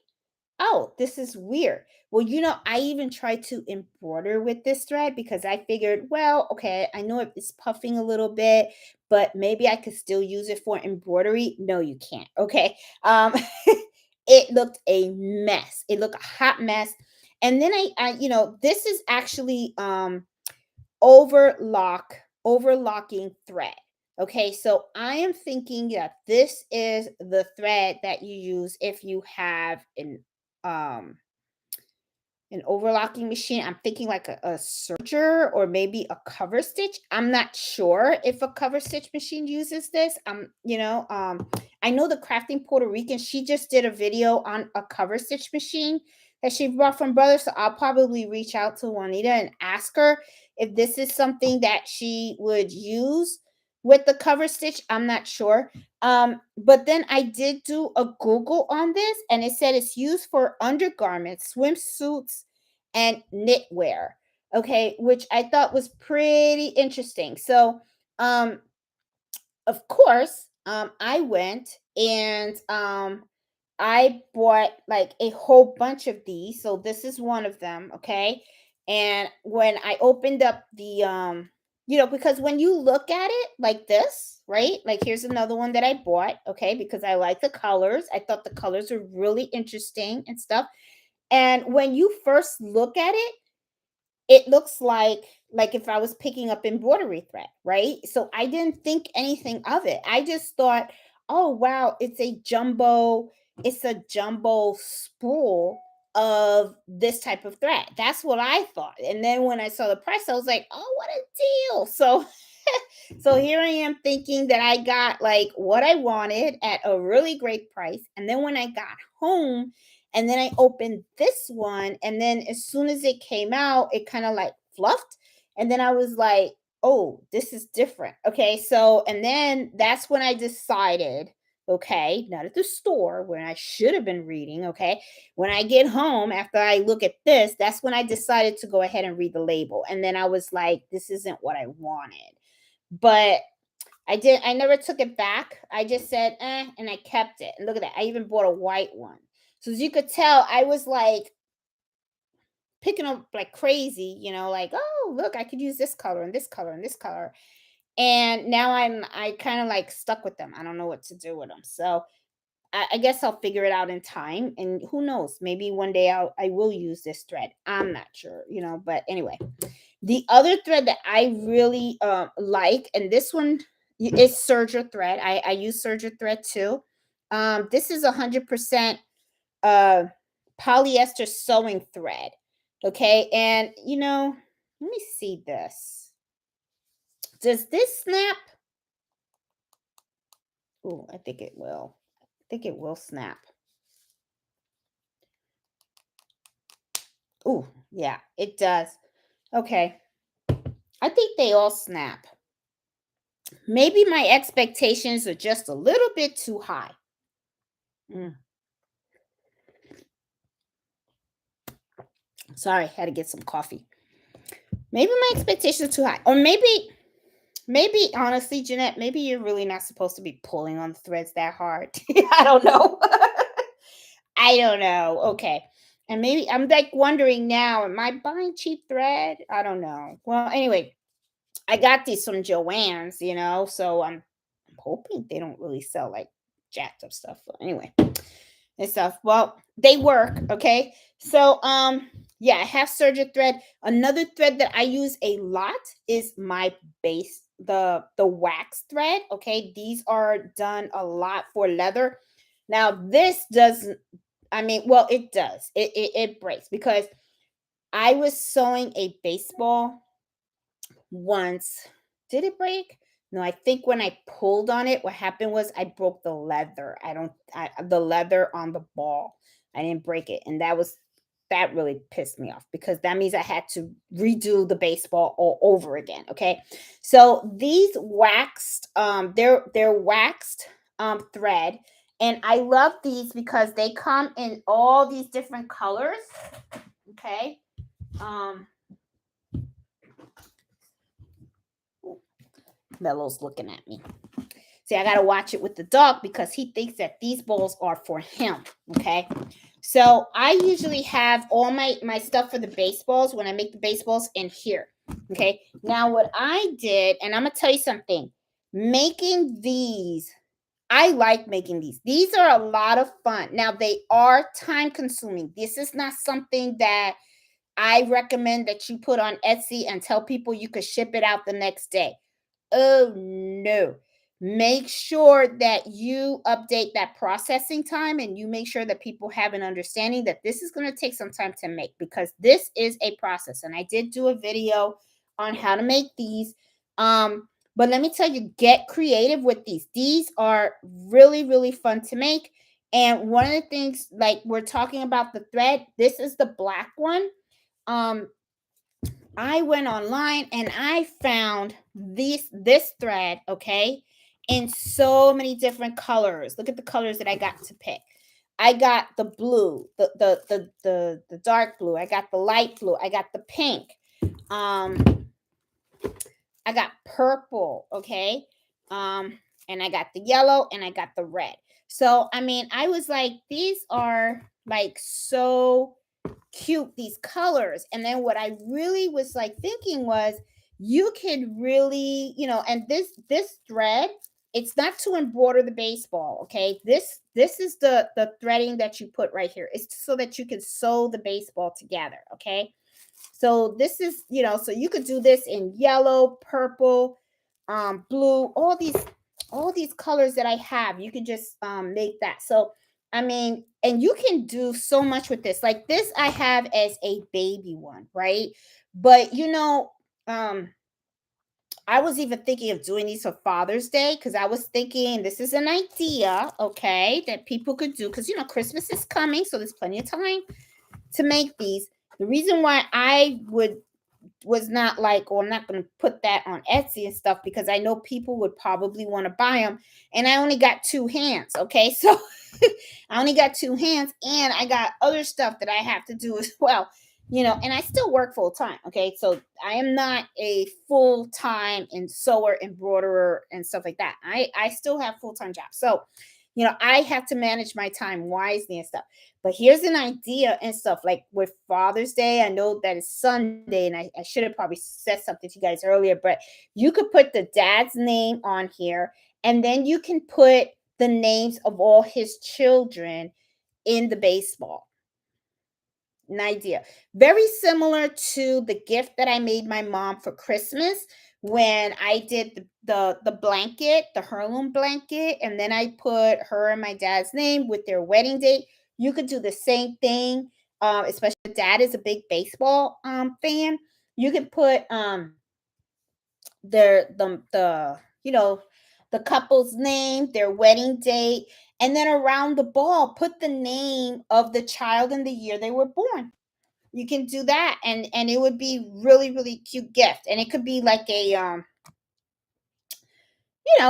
oh, this is weird. Well, I even tried to embroider with this thread because I figured, well, okay, I know it's puffing a little bit, but maybe I could still use it for embroidery. No, you can't. Okay. It looked a mess. It looked a hot mess. And then this is actually overlocking thread. Okay, so I am thinking that this is the thread that you use if you have um an overlocking machine. I'm thinking like a serger or maybe a cover stitch. I'm not sure if a cover stitch machine uses this. I know the Crafting Puerto Rican, she just did a video on a cover stitch machine that she brought from Brothers. So I'll probably reach out to Juanita and ask her if this is something that she would use with the cover stitch. I'm not sure. But then I did do a Google on this, and it said it's used for undergarments, swimsuits, and knitwear. Okay, which I thought was pretty interesting. So, of course, I went and I bought like a whole bunch of these. So this is one of them, okay? And when I opened up the because when you look at it like this, right? Like here's another one that I bought, okay? Because I like the colors. I thought the colors were really interesting and stuff. And when you first look at it, it looks like if I was picking up embroidery thread, right? So I didn't think anything of it. I just thought, oh wow, it's a jumbo spool of this type of thread. That's what I thought. And then when I saw the price, I was like, oh, what a deal. So so here I am thinking that I got like what I wanted at a really great price. And then when I got home, and then I opened this one, and then as soon as it came out, it kind of like fluffed. And then I was like, oh, this is different. Okay. So, and then that's when I decided, okay, not at the store when I should have been reading. Okay. When I get home, after I look at this, that's when I decided to go ahead and read the label. And then I was like, this isn't what I wanted. But I never took it back. I just said, and I kept it. And look at that. I even bought a white one. So as you could tell, I was like picking up like crazy, like, oh, look, I could use this color and this color and this color. And now I kind of like stuck with them. I don't know what to do with them. So I guess I'll figure it out in time. And who knows? Maybe one day I will use this thread. I'm not sure, but anyway. The other thread that I really like, and this one is Serger thread. I use Serger thread too. This is 100% uh, polyester sewing thread. Okay, and let me see this. Does this snap? Oh, I think it will. I think it will snap. Oh, yeah, it does. Okay. I think they all snap. Maybe my expectations are just a little bit too high. Mm. Sorry, had to get some coffee. Maybe my expectations are too high. Or maybe honestly, Jeanette, maybe you're really not supposed to be pulling on the threads that hard. I don't know. I don't know. Okay. And maybe I'm like wondering now, am I buying cheap thread? I don't know. Well, anyway, I got these from Joann's, so I'm hoping they don't really sell like jacked up stuff. But anyway, and stuff. Well, they work, okay? So yeah, I have Serger thread. Another thread that I use a lot is my base, the wax thread, okay? These are done a lot for leather. Now, this doesn't well, it does. It breaks because I was sewing a baseball once. Did it break? No, I think when I pulled on it, what happened was I broke the leather. The leather on the ball. I didn't break it. And that really pissed me off because that means I had to redo the baseball all over again. Okay. So these waxed, they're waxed thread. And I love these because they come in all these different colors. Okay. Mellow's looking at me. See, I got to watch it with the dog because he thinks that these balls are for him. Okay. So I usually have all my stuff for the baseballs when I make the baseballs in here. Okay. Now what I did, and I'm going to tell you something, making these, I like making these. These are a lot of fun. Now they are time consuming. This is not something that I recommend that you put on Etsy and tell people you could ship it out the next day. Oh no. Make sure that you update that processing time and you make sure that people have an understanding that this is going to take some time to make because this is a process. And I did do a video on how to make these. But let me tell you, get creative with these. These are really, really fun to make. And one of the things, like we're talking about the thread, this is the black one. I went online and I found this thread, okay, in so many different colors. Look at the colors that I got to pick. I got the blue, the dark blue. I got the light blue. I got the pink. I got purple, okay, and I got the yellow and I got the red. So I mean, I was like, these are like so cute, these colors. And then what I really was like thinking was you could really, and this thread, it's not to embroider the baseball, okay? This is the threading that you put right here. It's so that you can sew the baseball together, okay? So this is, so you could do this in yellow, purple, blue, all these colors that I have. You could just make that. So I mean, and you can do so much with this. Like this I have as a baby one, right? But I was even thinking of doing these for Father's Day because I was thinking this is an idea, okay, that people could do because Christmas is coming, so there's plenty of time to make these. The reason why I was not like, I'm not going to put that on Etsy and stuff because I know people would probably want to buy them. And I only got 2 hands. Okay. So I only got 2 hands and I got other stuff that I have to do as well, and I still work full time. Okay. So I am not a full time sewer, embroiderer and stuff like that. I still have full-time jobs. So, I have to manage my time wisely and stuff. But here's an idea and stuff like with Father's Day. I know that it's Sunday, and I should have probably said something to you guys earlier, but you could put the dad's name on here, and then you can put the names of all his children in the baseball. An idea. Very similar to the gift that I made my mom for Christmas when I did the blanket, the heirloom blanket, and then I put her and my dad's name with their wedding date. You could do the same thing, especially if dad is a big baseball fan. You could put their the couple's name, their wedding date, and then around the ball put the name of the child and the year they were born. You can do that, and it would be really, really cute gift. And it could be like a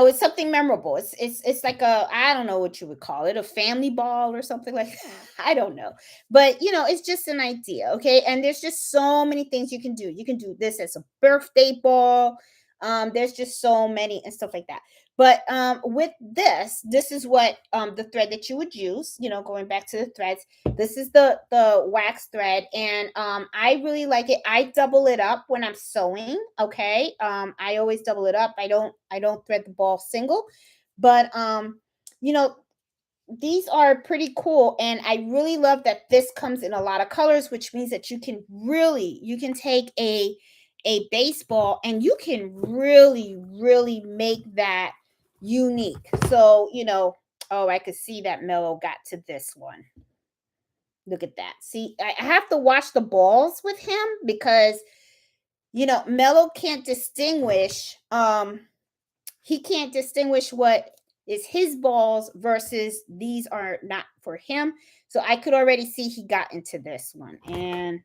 it's something memorable. It's like a, I don't know what you would call it, a family ball or something like that. I don't know. But it's just an idea, okay? And there's just so many things you can do. You can do this as a birthday ball. There's just so many and stuff like that. But with this is what the thread that you would use, going back to the threads. This is the wax thread, and I really like it. I double it up when I'm sewing, okay? I always double it up. I don't thread the ball single. But you know, these are pretty cool, and I really love that this comes in a lot of colors, which means that you can take a baseball and you can really, really make that unique. So, oh, I could see that Mellow got to this one. Look at that. See, I have to watch the balls with him because, Mellow can't distinguish, he can't distinguish what is his balls versus these are not for him. So I could already see he got into this one. And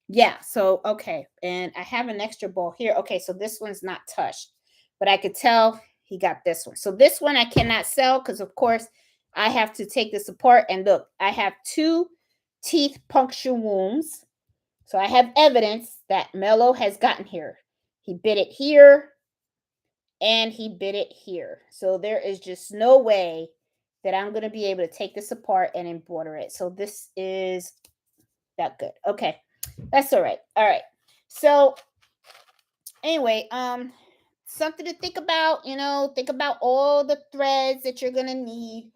yeah, so okay. And I have an extra ball here. Okay, so this one's not touched, but I could tell he got this one. So this one I cannot sell because of course I have to take this apart. And look, I have 2 teeth puncture wounds. So I have evidence that Mellow has gotten here. He bit it here and he bit it here. So there is just no way that I'm going to be able to take this apart and embroider it. So this is that good. Okay. That's all right. All right. So anyway, something to think about, think about all the threads that you're going to need.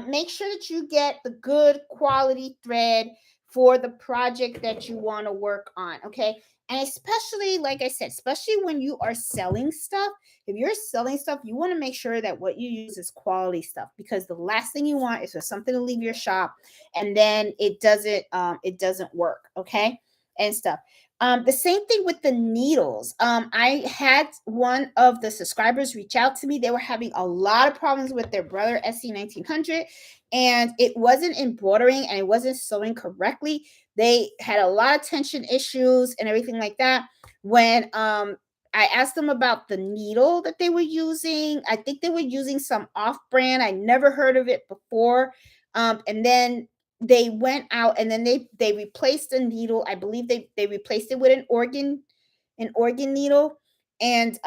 Make sure that you get the good quality thread for the project that you want to work on. Okay. And especially, like I said, especially when you are selling stuff, if you're selling stuff, you want to make sure that what you use is quality stuff, because the last thing you want is for something to leave your shop and then it doesn't work. Okay. And stuff. The same thing with the needles. I had one of the subscribers reach out to me. They were having a lot of problems with their Brother SC1900, and it wasn't embroidering and it wasn't sewing correctly. They had a lot of tension issues and everything like that. When I asked them about the needle that they were using, I think they were using some off-brand. I never heard of it before. And then they went out and then they replaced the needle. I believe they replaced it with an organ needle, and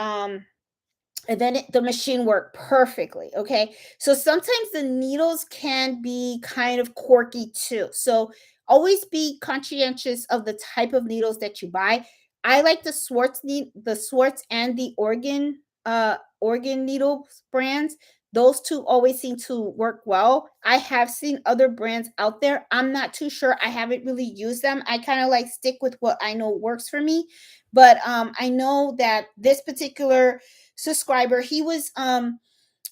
then the machine worked perfectly. Okay, so sometimes the needles can be kind of quirky too, so always be conscientious of the type of needles that you buy. I like the Swartz and the organ needle brands. Those two always seem to work well. I have seen other brands out there. I'm not too sure. I haven't really used them. I kind of like stick with what I know works for me. But I know that this particular subscriber, he was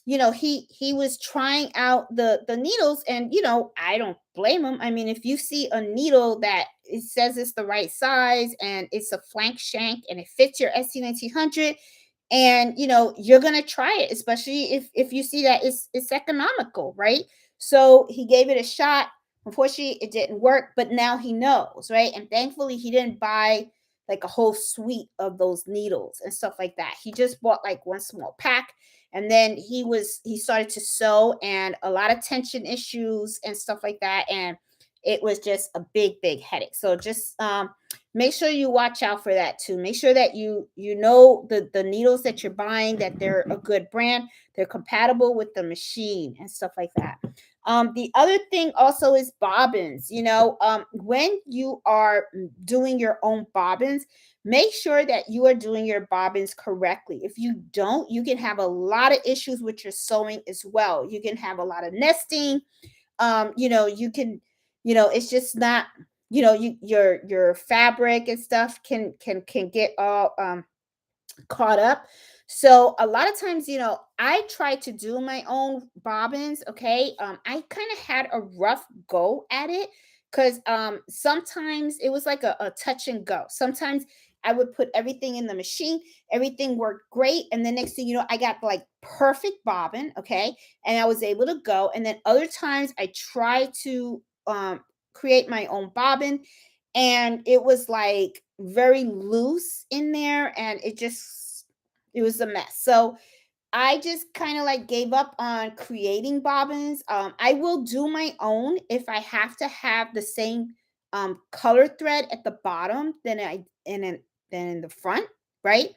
he was trying out the needles, and I don't blame him. I mean, if you see a needle that it says it's the right size and it's a flank shank and it fits your SC1900, and you're gonna try it, especially if you see that it's economical, right? So he gave it a shot. Unfortunately, it didn't work, but now he knows, right? And thankfully he didn't buy like a whole suite of those needles and stuff like that. He just bought like one small pack, and then he started to sew, and a lot of tension issues and stuff like that, and it was just a big headache. So just make sure you watch out for that too. Make sure that you know the needles that you're buying, that they're a good brand, they're compatible with the machine and stuff like that. The other thing also is bobbins. When you are doing your own bobbins, make sure that you are doing your bobbins correctly. If you don't, you can have a lot of issues with your sewing as well. You can have a lot of nesting. You can, it's just not, your fabric and stuff can get all caught up. So a lot of times, I try to do my own bobbins. Okay. I kind of had a rough go at it, because sometimes it was like a touch and go. Sometimes I would put everything in the machine, everything worked great, and the next thing you know, I got like perfect bobbin. Okay. And I was able to go. And then other times I try to create my own bobbin, and it was like very loose in there, and it was a mess. So I just kind of like gave up on creating bobbins. I will do my own if I have to have the same color thread at the bottom than in the front, right?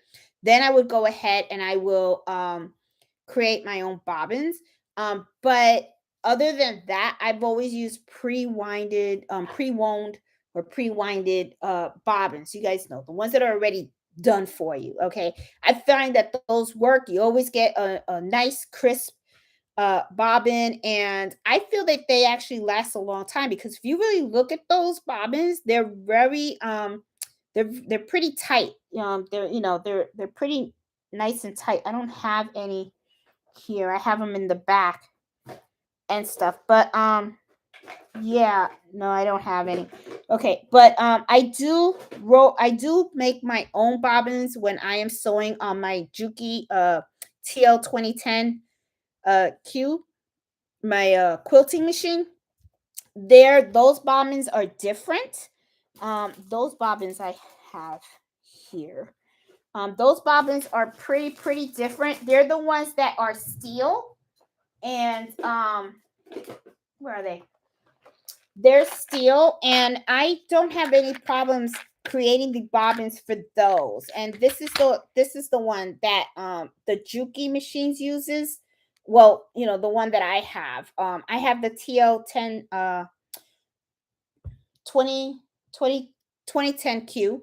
Then I would go ahead and I will create my own bobbins. But other than that, I've always used pre-wound or pre-winded bobbins. You guys know, the ones that are already done for you. Okay. I find that those work. You always get a nice crisp bobbin, and I feel that they actually last a long time, because if you really look at those bobbins, they're very they're pretty tight. They're pretty nice and tight. I don't have any here. I have them in the back and stuff. But yeah, no, I don't have any. Okay, but I do make my own bobbins when I am sewing on my Juki TL 2010 Q, my quilting machine. Those bobbins are different. Those bobbins I have here. Those bobbins are pretty different. They're the ones that are steel, and where are they? They're steel, and I don't have any problems creating the bobbins for those. And this is the one that the Juki machines uses. Well, you know, the one that I have. I have the TL10 20 20 2010Q.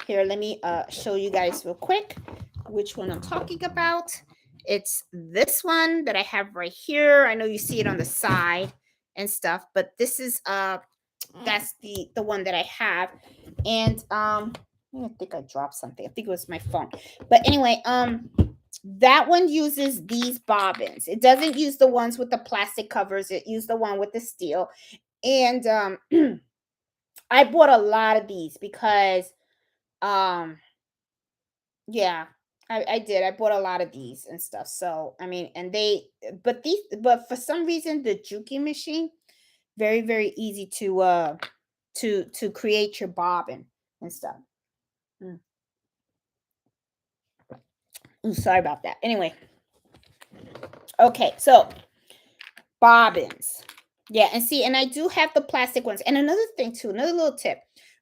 Here, let me show you guys real quick which one I'm talking about. It's this one that I have right here. I know you see it on the side and stuff, but this is that's the one that I have. And I think I dropped something. I think it was my phone. But anyway, that one uses these bobbins. It doesn't use the ones with the plastic covers. It used the one with the steel. And I bought a lot of these because yeah, I did. I bought a lot of these and stuff. So I mean, and but for some reason the Juki machine, very, very easy to create your bobbin and stuff. Ooh, sorry about that. Anyway. Okay, so bobbins. Yeah, and see, and I do have the plastic ones. And another thing too, another little tip.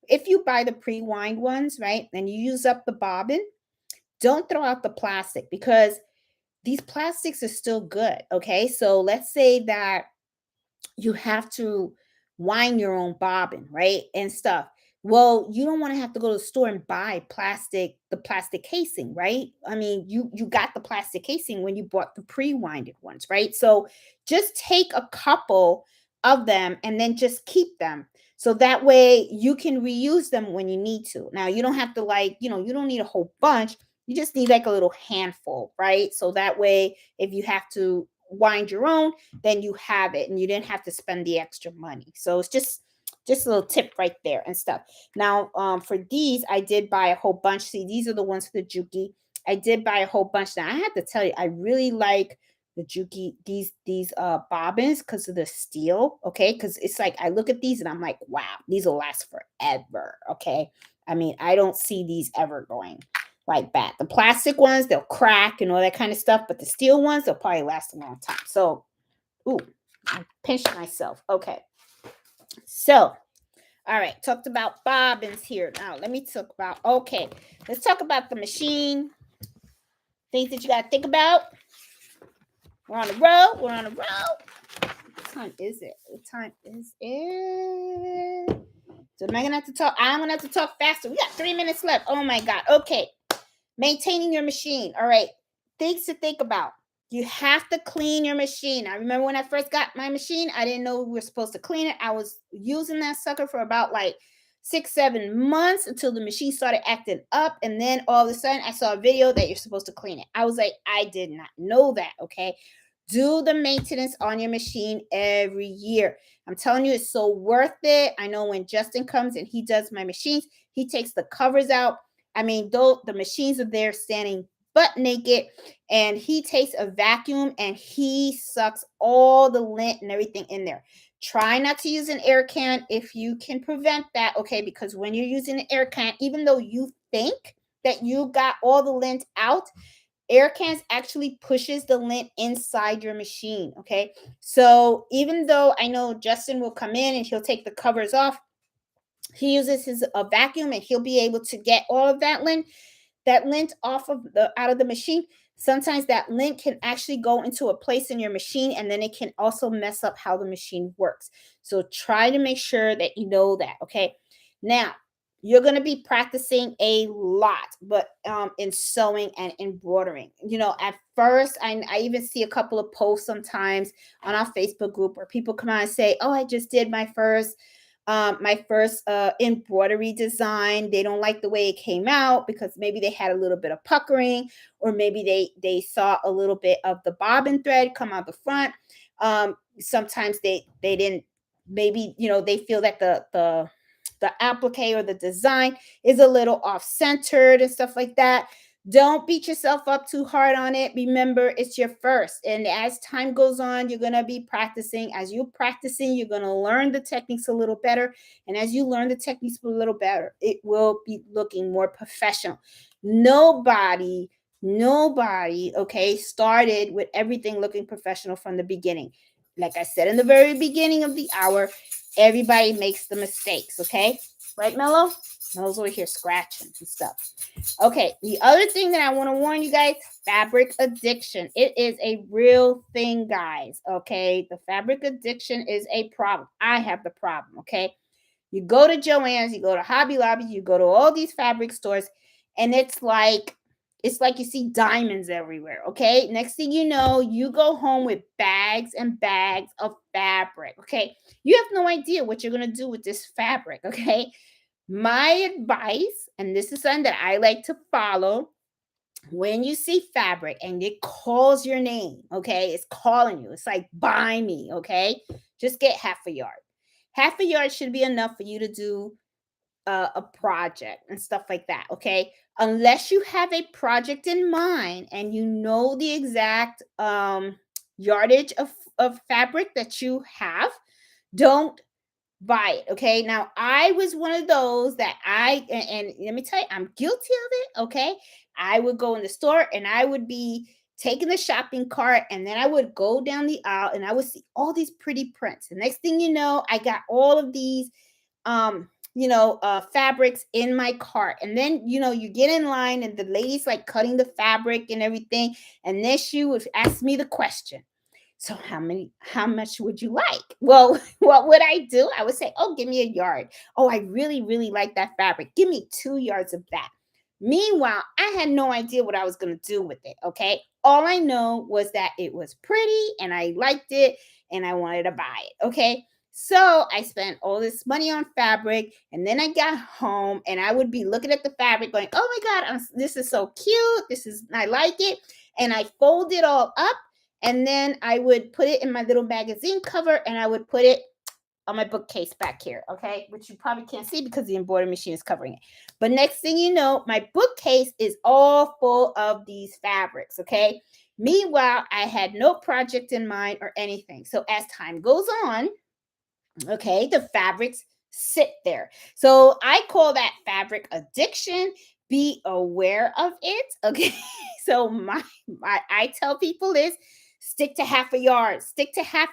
If you buy the pre-wind ones, right, and you use up the bobbin, don't throw out the plastic because these plastics are still good. Okay, so let's say that you have to wind your own bobbin, right? And stuff. Well, you don't want to have to go to the store and buy the plastic casing, right? I mean, you got the plastic casing when you bought the pre-winded ones, right? So just take a couple of them and then just keep them. So that way you can reuse them when you need to. Now, you don't have to you don't need a whole bunch. You just need like a little handful, right? So that way if you have to wind your own, then you have it and you didn't have to spend the extra money. So it's just a little tip right there and stuff. Now, for these, I did buy a whole bunch. See, these are the ones for the Juki. I did buy a whole bunch. Now, I have to tell you, I really like the Juki, these bobbins because of the steel, okay? Because it's like, I look at these and I'm like, wow, these will last forever, okay? I mean, I don't see these ever going like that. The plastic ones, they'll crack and all that kind of stuff, but the steel ones, they'll probably last a long time. So, ooh, I pinched myself. Okay. So, all right, talked about bobbins here. Now, let me talk about, okay, let's talk about the machine. Things that you got to think about. We're on the road. We're on the road. What time is it? What time is it? So, am I going to have to talk? I'm going to have to talk faster. We got 3 minutes left. Oh, my God. Okay. Maintaining your machine. All right. Things to think about. You have to clean your machine. I remember when I first got my machine, I didn't know we were supposed to clean it. I was using that sucker for about like 6-7 months until the machine started acting up. And then all of a sudden I saw a video that you're supposed to clean it. I was like, I did not know that. Okay. Do the maintenance on your machine every year. I'm telling you, it's so worth it. I know when Justin comes and he does my machines, he takes the covers out. I mean, though the machines are there standing butt naked, and he takes a vacuum and he sucks all the lint and everything in there. Try not to use an air can if you can prevent that, okay? Because when you're using an air can, even though you think that you got all the lint out, air cans actually pushes the lint inside your machine, okay? So even though I know Justin will come in and he'll take the covers off, he uses his vacuum and he'll be able to get all of that lint off of out of the machine. Sometimes that lint can actually go into a place in your machine, and then it can also mess up how the machine works. So try to make sure that you know that, okay? Now, you're going to be practicing a lot, but in sewing and embroidering. You know, at first, I even see a couple of posts sometimes on our Facebook group where people come out and say, oh, I just did my first embroidery design. They don't like the way it came out because maybe they had a little bit of puckering, or maybe they saw a little bit of the bobbin thread come out the front. Sometimes they didn't, maybe, you know, they feel that the applique or the design is a little off-centered and stuff like that. Don't beat yourself up too hard on it. Remember, it's your first. And as time goes on, you're going to be practicing. As you're practicing, you're going to learn the techniques a little better. And as you learn the techniques a little better, it will be looking more professional. Nobody, okay, started with everything looking professional from the beginning. Like I said in the very beginning of the hour, everybody makes the mistakes, okay? Right, Mello? Mello's over here scratching and stuff. Okay, the other thing that I want to warn you guys, fabric addiction. It is a real thing, guys. Okay, the fabric addiction is a problem. I have the problem. Okay, you go to Joann's, you go to Hobby Lobby, you go to all these fabric stores, and it's like you see diamonds everywhere. Okay, next thing you know, you go home with bags and bags of fabric. Okay, you have no idea what you're gonna do with this fabric. Okay, my advice, and this is something that I like to follow, when you see fabric and it calls your name, okay, it's calling you, it's like, buy me, okay, just get half a yard. Half a yard should be enough for you to do a project and stuff like that, okay? Unless you have a project in mind and you know the exact yardage of fabric that you have, don't buy it. Okay. Now, I was one of those that and let me tell you, I'm guilty of it. Okay. I would go in the store and I would be taking the shopping cart, and then I would go down the aisle and I would see all these pretty prints. The next thing you know, I got all of these fabrics in my cart. And then, you get in line and the lady's like cutting the fabric and everything. And then she would ask me the question, so how much would you like? Well, what would I do? I would say, oh, give me a yard. Oh, I really, really like that fabric. Give me 2 yards of that. Meanwhile, I had no idea what I was going to do with it. Okay. All I know was that it was pretty and I liked it and I wanted to buy it. Okay. So I spent all this money on fabric, and then I got home and I would be looking at the fabric going, oh my God, this is so cute. I like it. And I fold it all up, and then I would put it in my little magazine cover and I would put it on my bookcase back here, okay? Which you probably can't see because the embroidery machine is covering it. But next thing you know, my bookcase is all full of these fabrics, okay? Meanwhile, I had no project in mind or anything. So as time goes on, okay, the fabrics sit there. So I call that fabric addiction. Be aware of it. Okay. So my I tell people this: stick to half a yard. Stick to half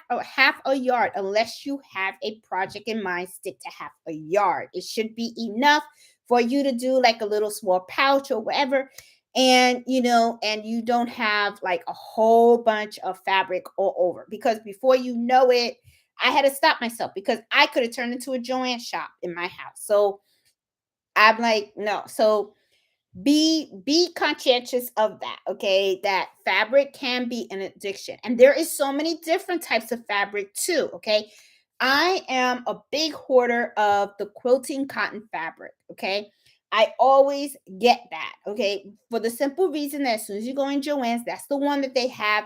a yard. Unless you have a project in mind, stick to half a yard. It should be enough for you to do like a little small pouch or whatever. And you don't have like a whole bunch of fabric all over, because before you know it, I had to stop myself because I could have turned into a Joann shop in my house. So I'm like, no. So be conscientious of that. Okay, that fabric can be an addiction, and there is so many different types of fabric too. Okay, I am a big hoarder of the quilting cotton fabric. Okay, I always get that. Okay, for the simple reason that as soon as you go in Joann's, that's the one that they have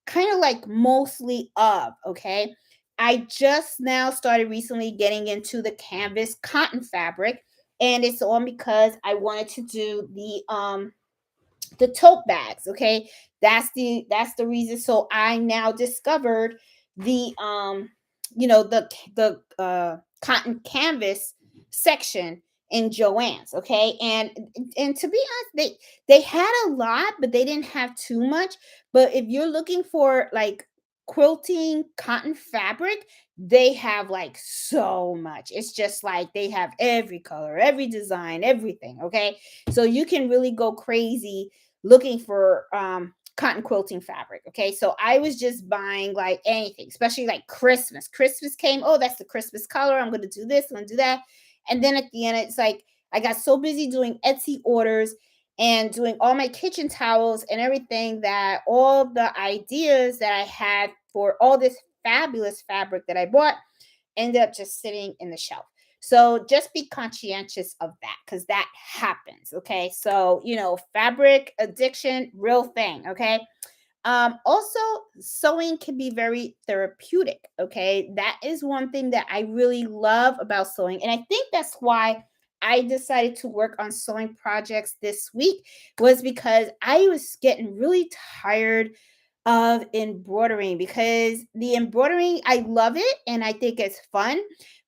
kind of like mostly of. Okay, I just now started recently getting into the canvas cotton fabric, and it's on because I wanted to do the tote bags. Okay, that's the reason. So I now discovered the cotton canvas section in Joann's. Okay, and to be honest, they had a lot, but they didn't have too much. But if you're looking for like quilting cotton fabric, they have like so much. It's just like they have every color, every design, everything. Okay, so you can really go crazy looking for cotton quilting fabric. Okay, so I was just buying like anything, especially like Christmas came. Oh, that's the Christmas color. I'm going to do this, I'm going to do that. And then at the end, it's like I got so busy doing Etsy orders and doing all my kitchen towels and everything, that all the ideas that I had for all this fabulous fabric that I bought ended up just sitting in the shelf. So just be conscientious of that, because that happens. Okay. So, fabric addiction, real thing. Okay. Also, sewing can be very therapeutic. Okay. That is one thing that I really love about sewing. And I think that's why I decided to work on sewing projects this week, was because I was getting really tired of embroidering, because the embroidering, I love it and I think it's fun,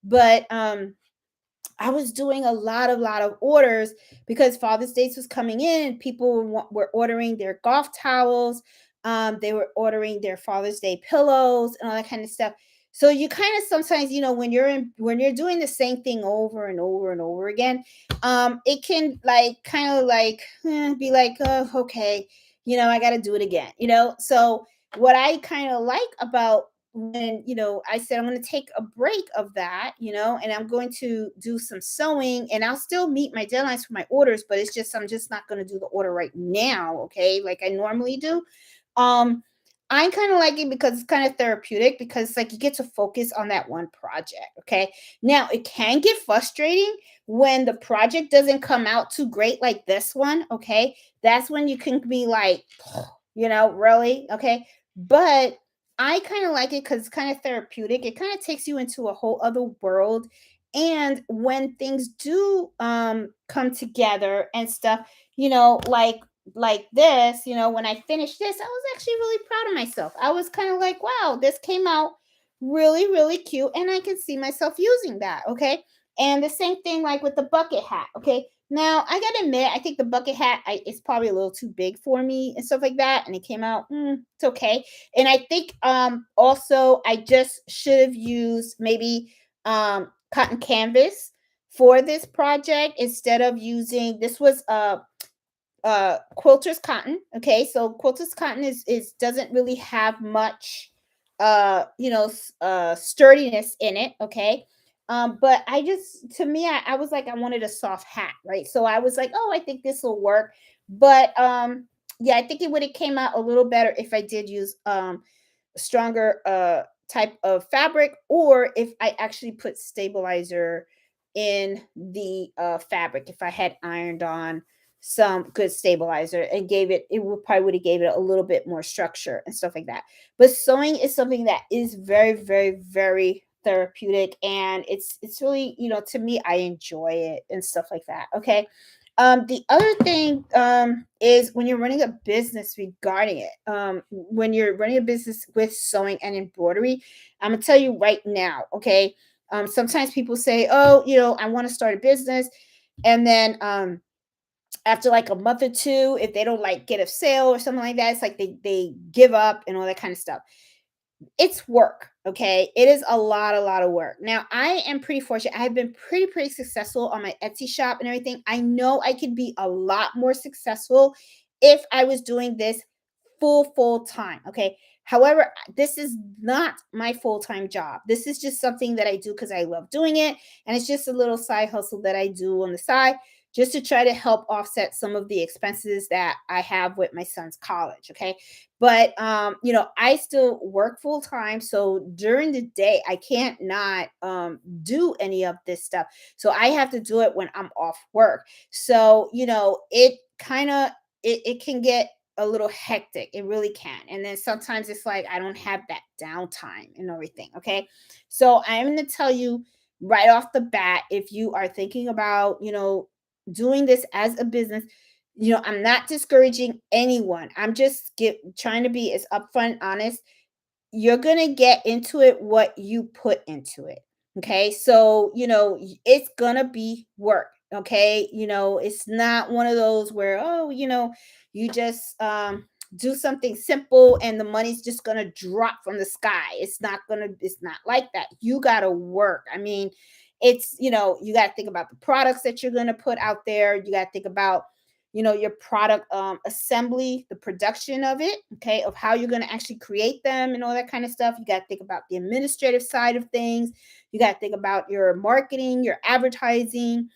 but I was doing a lot of orders because Father's Day was coming in and people were ordering their golf towels. They were ordering their Father's Day pillows and all that kind of stuff. So you kind of sometimes, when you're doing the same thing over and over and over again, it can like kind of like be like, oh, okay, I got to do it again, So what I kind of like about when, I said I'm going to take a break of that, and I'm going to do some sewing, and I'll still meet my deadlines for my orders, but it's just I'm just not going to do the order right now, okay, like I normally do. um I kind of like it because it's kind of therapeutic, because like you get to focus on that one project. Okay. Now it can get frustrating when the project doesn't come out too great like this one. Okay. That's when you can be like, really? Okay. But I kind of like it because it's kind of therapeutic. It kind of takes you into a whole other world. And when things do come together and stuff, like this, when I finished this, I was actually really proud of myself. I was kind of like, wow, this came out really, really cute. And I can see myself using that. Okay. And the same thing like with the bucket hat. Okay. Now I gotta admit, I think the bucket hat is probably a little too big for me and stuff like that. And it came out, it's okay. And I think also I just should have used maybe cotton canvas for this project instead of using this was quilter's cotton. Okay, so quilter's cotton is doesn't really have much sturdiness in it. Okay. But I just, to me, I was like, I wanted a soft hat, right? So I was like, oh, I think this will work. But yeah, I think it would have came out a little better if I did use stronger type of fabric, or if I actually put stabilizer in the fabric, if I had ironed on some good stabilizer and gave it, it would probably would have gave it a little bit more structure and stuff like that. But sewing is something that is very, very, very therapeutic, and it's really, to me, I enjoy it and stuff like that. Okay. The other thing is when you're running a business regarding it. When you're running a business with sewing and embroidery, I'm gonna tell you right now, okay. Sometimes people say, "Oh, I want to start a business," and then after like a month or two, if they don't like get a sale or something like that, it's like they give up and all that kind of stuff. It's work. Okay, it is a lot of work. Now I am pretty fortunate. I've been pretty successful on my Etsy shop and everything. I know I could be a lot more successful if I was doing this full time. Okay. However, this is not my full-time job. This is just something that I do because I love doing it. And it's just a little side hustle that I do on the side just to try to help offset some of the expenses that I have with my son's college. Okay. But I still work full time. So during the day, I can't not do any of this stuff. So I have to do it when I'm off work. So, it kind of it can get a little hectic. It really can. And then sometimes it's like I don't have that downtime and everything. Okay. So I'm going to tell you right off the bat, if you are thinking about, doing this as a business, I'm not discouraging anyone. I'm just trying to be as upfront, honest. You're going to get into it what you put into it. Okay. So, it's going to be work. Okay. It's not one of those where, oh, you just do something simple and the money's just going to drop from the sky. It's not like that. You got to work. I mean, you got to think about the products that you're going to put out there. You got to think about, your product assembly, the production of it, okay, of how you're going to actually create them and all that kind of stuff. You got to think about the administrative side of things. You got to think about your marketing, your advertising,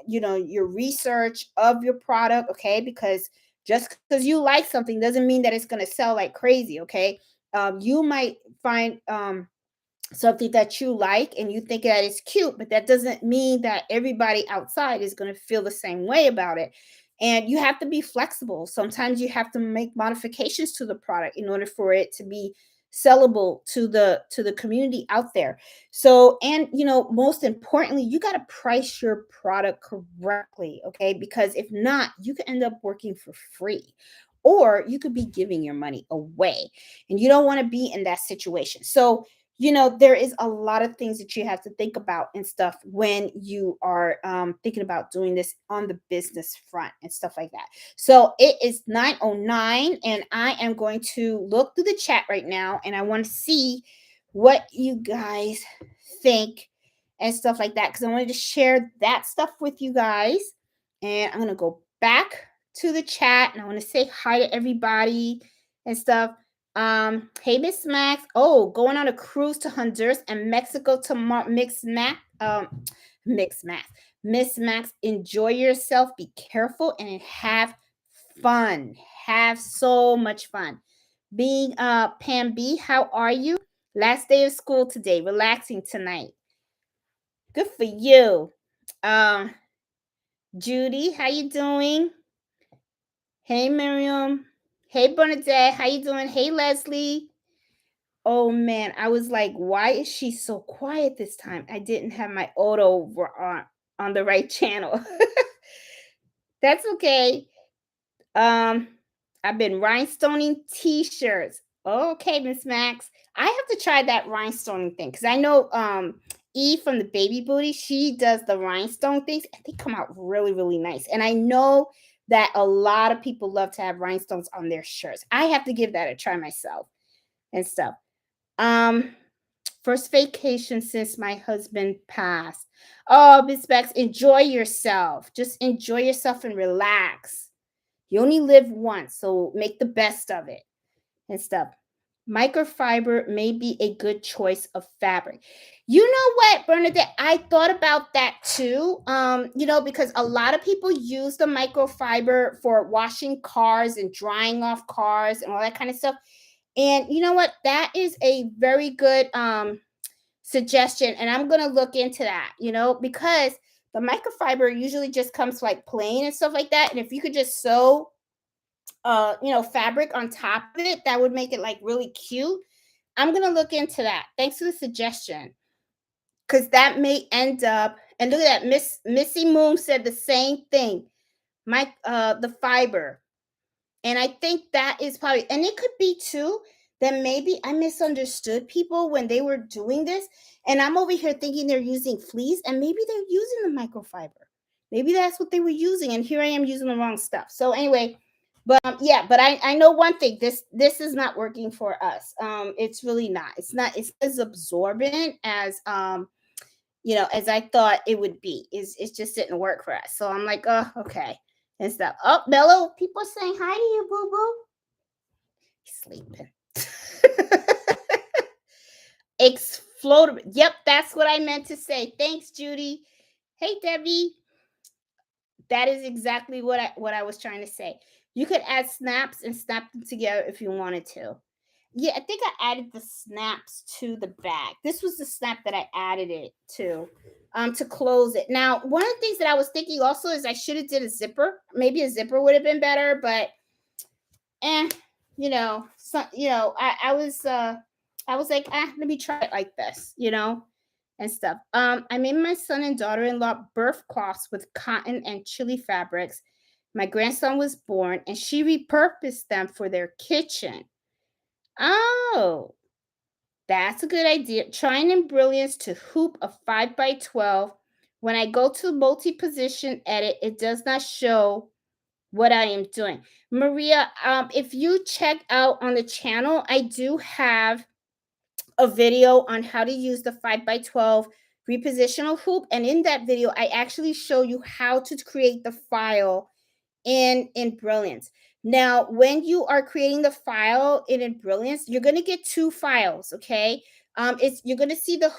your research of your product, okay, because just because you like something doesn't mean that it's going to sell like crazy, okay. You might find something that you like and you think that it's cute, but that doesn't mean that everybody outside is going to feel the same way about it. And you have to be flexible. Sometimes you have to make modifications to the product in order for it to be sellable to the community out there. So, and most importantly, you got to price your product correctly, okay? Because if not, you could end up working for free, or you could be giving your money away, and you don't want to be in that situation. So there is a lot of things that you have to think about and stuff when you are thinking about doing this on the business front and stuff like that. So it is 9:09, and I am going to look through the chat right now, and I want to see what you guys think and stuff like that, because I wanted to share that stuff with you guys. And I'm gonna go back to the chat and I want to say hi to everybody and stuff. Hey Miss Max. Oh, going on a cruise to Honduras and Mexico to Mix Max. Mix Max. Miss Max, enjoy yourself. Be careful and have fun. Have so much fun. Being Pam B, how are you? Last day of school today, relaxing tonight. Good for you. Um, Judy, how you doing? Hey Miriam. Hey Bernadette, how you doing? Hey Leslie. Oh man, I was like, why is she so quiet this time? I didn't have my auto on the right channel. That's okay. Um, I've been rhinestoning t-shirts. Okay, Miss Max. I have to try that rhinestoning thing because I know E from the Baby Booty, she does the rhinestone things and they come out really, really nice. And I know that a lot of people love to have rhinestones on their shirts. I have to give that a try myself and stuff. Um, First vacation since my husband passed. Oh, Miss Max, enjoy yourself. Just enjoy yourself and relax. You only live once, so make the best of it and stuff. Microfiber may be a good choice of fabric. You know what, Bernadette? I thought about that too. Because a lot of people use the microfiber for washing cars and drying off cars and all that kind of stuff. And you know what? That is a very good suggestion. And I'm gonna look into that, because the microfiber usually just comes like plain and stuff like that. And if you could just sew fabric on top of it, that would make it like really cute. I'm gonna look into that. Thanks for the suggestion. Because that may end up, and look at that, Missy Moon said the same thing. The fiber. And I think that is probably, and it could be too that maybe I misunderstood people when they were doing this. And I'm over here thinking they're using fleece, and maybe they're using the microfiber. Maybe that's what they were using, and here I am using the wrong stuff. So anyway, but I know one thing. This is not working for us. It's really not. It's not. It's as absorbent as as I thought it would be. It just didn't work for us. So I'm like, oh, okay, and stuff. Oh, Bello, people are saying hi to you, boo boo. He's sleeping. Explodable. Yep, that's what I meant to say. Thanks, Judy. Hey, Debbie. That is exactly what I was trying to say. You could add snaps and snap them together if you wanted to. Yeah, I think I added the snaps to the bag. This was the snap that I added it to close it. Now, one of the things that I was thinking also is I should have did a zipper. Maybe a zipper would have been better, but I was like, let me try it like this, and stuff. I made my son and daughter-in-law birth cloths with cotton and chili fabrics. My grandson was born, and she repurposed them for their kitchen. Oh, that's a good idea. Trying in Brilliance to hoop a 5x12. When I go to multi-position edit, it does not show what I am doing. Maria, if you check out on the channel, I do have a video on how to use the 5x12 repositional hoop. And in that video, I actually show you how to create the file in Brilliance. Now, when you are creating the file in Brilliance, you're going to get two files, okay? You're going to see the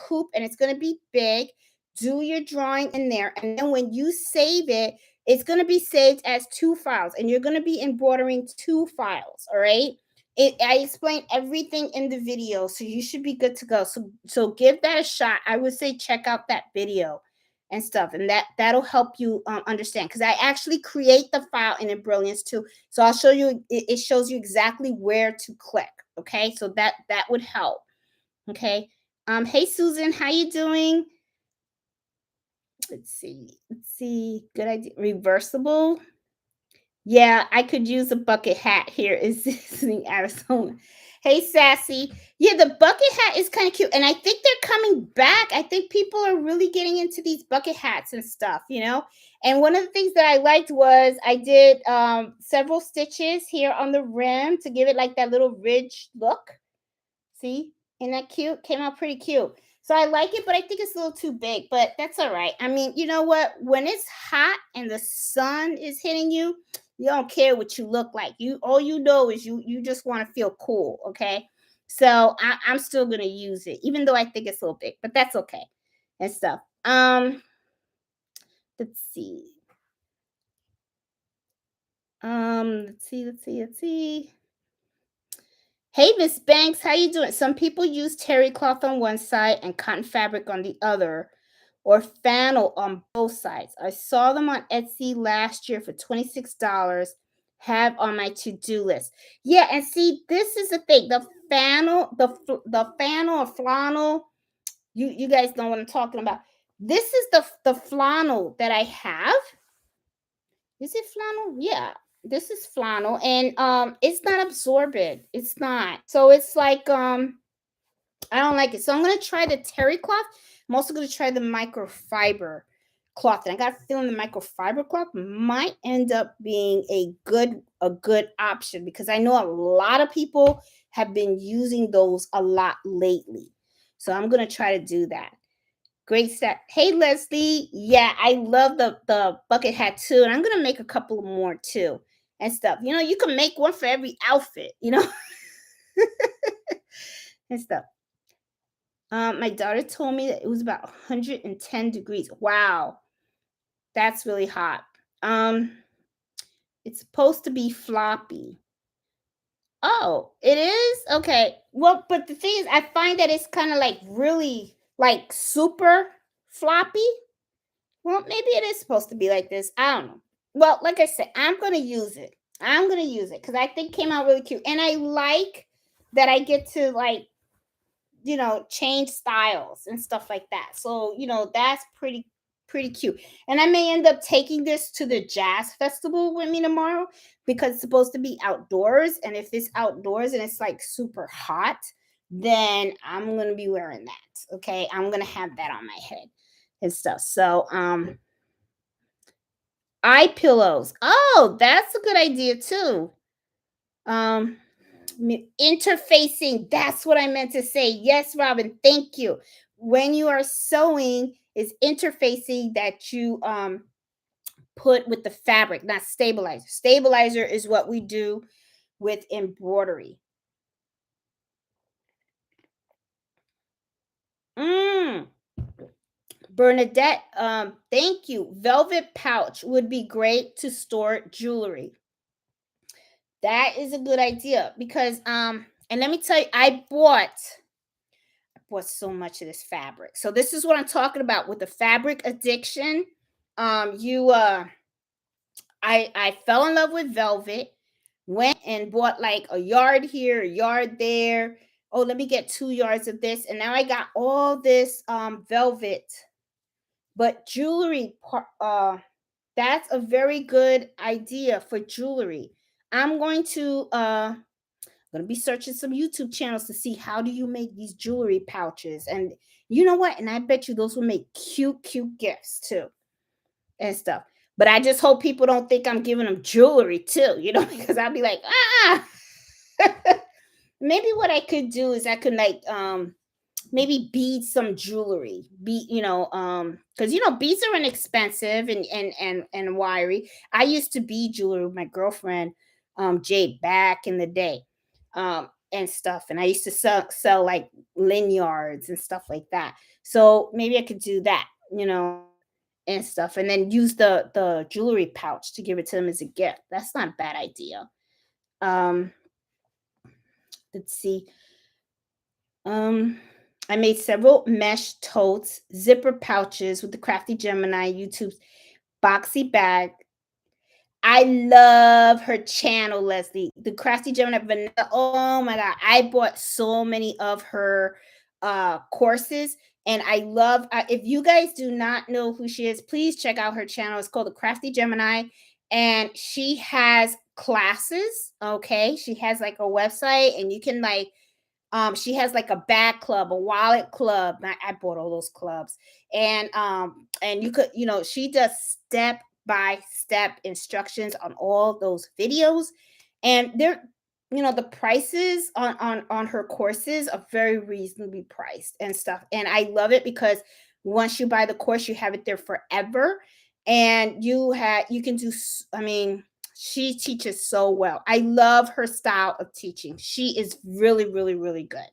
hoop, and it's going to be big. Do your drawing in there, and then when you save it, it's going to be saved as two files, and you're going to be embroidering two files, all right? I explained everything in the video, so you should be good to go. So give that a shot. I would say check out that video and stuff, and that'll help you understand, because I actually create the file in Brilliance too. So I'll show you. It shows you exactly where to click. Okay, so that would help. Okay. Hey Susan, how you doing? Let's see. Good idea. Reversible. Yeah, I could use a bucket hat here. Is this in Arizona? Hey, Sassy. Yeah, the bucket hat is kind of cute. And I think they're coming back. I think people are really getting into these bucket hats and stuff, And one of the things that I liked was I did several stitches here on the rim to give it like that little ridge look. See? Isn't that cute? Came out pretty cute. So I like it, but I think it's a little too big, but that's all right. I mean, you know what? When it's hot and the sun is hitting you, you don't care what you look like. You all you know is you just want to feel cool, okay? So I'm still gonna use it, even though I think it's a little big, but that's okay and stuff. Let's see. Let's see. Hey, Miss Banks, how you doing? Some people use terry cloth on one side and cotton fabric on the other, or flannel on both sides. I saw them on Etsy last year for $26. Have on my to-do list. Yeah, and see, this is the thing. The flannel, the flannel or flannel. You guys know what I'm talking about. This is the flannel that I have. Is it flannel? Yeah. This is flannel and it's not absorbent. It's not. So it's like I don't like it. So I'm gonna try the terry cloth. I'm also gonna try the microfiber cloth. And I got a feeling the microfiber cloth might end up being a good option because I know a lot of people have been using those a lot lately. So I'm gonna try to do that. Great stuff. Hey Leslie. Yeah, I love the bucket hat too. And I'm gonna make a couple more too and stuff. You know, you can make one for every outfit, and stuff. My daughter told me that it was about 110 degrees. Wow, that's really hot. Um, it's supposed to be floppy. Oh, it is? Okay. Well, but the thing is, I find that it's kind of like really like super floppy. Well, maybe it is supposed to be like this. I don't know. Well, like I said, I'm gonna use it. I'm gonna use it because I think it came out really cute. And I like that I get to like change styles and stuff like that. So, that's pretty cute. And I may end up taking this to the jazz festival with me tomorrow because it's supposed to be outdoors. And if it's outdoors and it's like super hot, then I'm gonna be wearing that. Okay. I'm gonna have that on my head and stuff. So, eye pillows. Oh, that's a good idea too. Um, Interfacing, that's what I meant to say. Yes, Robin, thank you. When you are sewing, is interfacing that you put with the fabric, not stabilizer. Stabilizer is what we do with embroidery. Mm. Bernadette, thank you. Velvet pouch would be great to store jewelry. That is a good idea because and let me tell you, I bought so much of this fabric. So this is what I'm talking about with the fabric addiction. You I fell in love with velvet, went and bought like a yard here, a yard there. Oh, let me get 2 yards of this. And now I got all this velvet. But jewelry that's a very good idea for jewelry. I'm going to be searching some YouTube channels to see how do you make these jewelry pouches. And you know what? And I bet you those will make cute gifts too and stuff. But I just hope people don't think I'm giving them jewelry too, because I'll be like, ah. Maybe what I could do is I could like maybe bead some jewelry. Because beads are inexpensive and wiry. I used to bead jewelry with my girlfriend, Jade, back in the day. And stuff. And I used to sell like lanyards and stuff like that. So maybe I could do that, and stuff, and then use the jewelry pouch to give it to them as a gift. That's not a bad idea. Um, let's see. Um, I made several mesh totes, zipper pouches with the Crafty Gemini YouTube boxy bag. I love her channel, Leslie. The Crafty Gemini Vanilla. Oh my god, I bought so many of her courses, and I love. If you guys do not know who she is, please check out her channel. It's called the Crafty Gemini, and she has classes. Okay, she has like a website, and you can like she has like a bag club, a wallet club. I bought all those clubs. And you could, she does step by step instructions on all those videos. And the prices on her courses are very reasonably priced and stuff, and I love it because once you buy the course, you have it there forever, and you can I mean, she teaches so well. I love her style of teaching. She is really, really, really good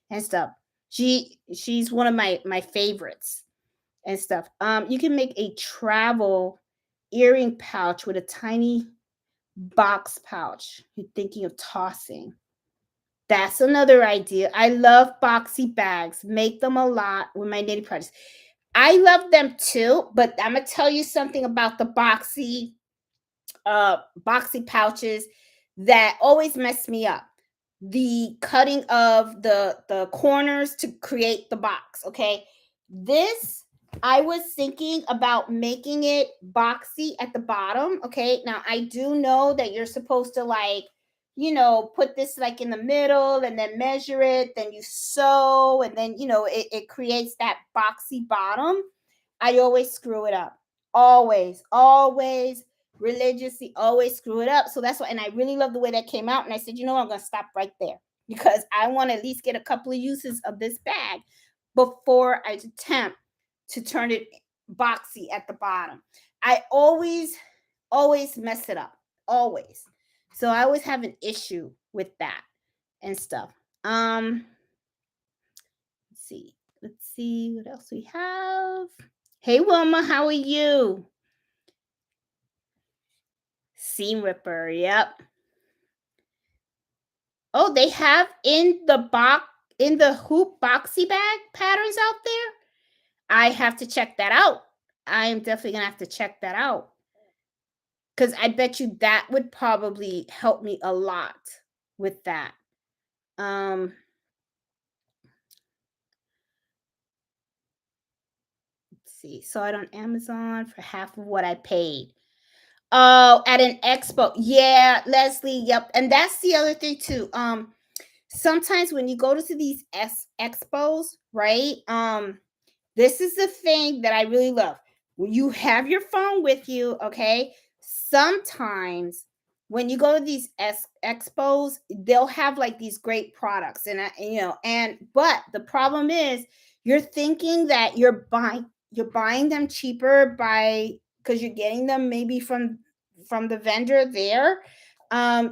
and stuff. She's one of my favorites and stuff. You can make a travel earring pouch with a tiny box pouch. You're thinking of tossing. That's another idea. I love boxy bags. Make them a lot with my knitting projects. I love them too, but I'm gonna tell you something about the boxy pouches that always mess me up. The cutting of the corners to create the box, okay? This I was thinking about making it boxy at the bottom, okay? Now I do know that you're supposed to like, put this like in the middle and then measure it, then you sew and then, it creates that boxy bottom. I always screw it up. Always, always religiously always screw it up. So that's why, and I really love the way that came out. And I said, you know what, I'm gonna stop right there because I want to at least get a couple of uses of this bag before I attempt to turn it boxy at the bottom. I always mess it up. Always. So I always have an issue with that and stuff. Let's see. Let's see what else we have. Hey Wilma, how are you? Seam ripper, yep. Oh, they have in the hoop boxy bag patterns out there. I have to check that out. I am definitely gonna have to check that out because I bet you that would probably help me a lot with that. Um, let's see. Saw it on Amazon for half of what I paid. Oh, at an expo. Yeah, Leslie. Yep. And that's the other thing too. Sometimes when you go to these expos, right? This is the thing that I really love. When you have your phone with you, okay? Sometimes when you go to these expos, they'll have like these great products, and but the problem is you're thinking that you're buying them cheaper by because you're getting them maybe from the vendor there.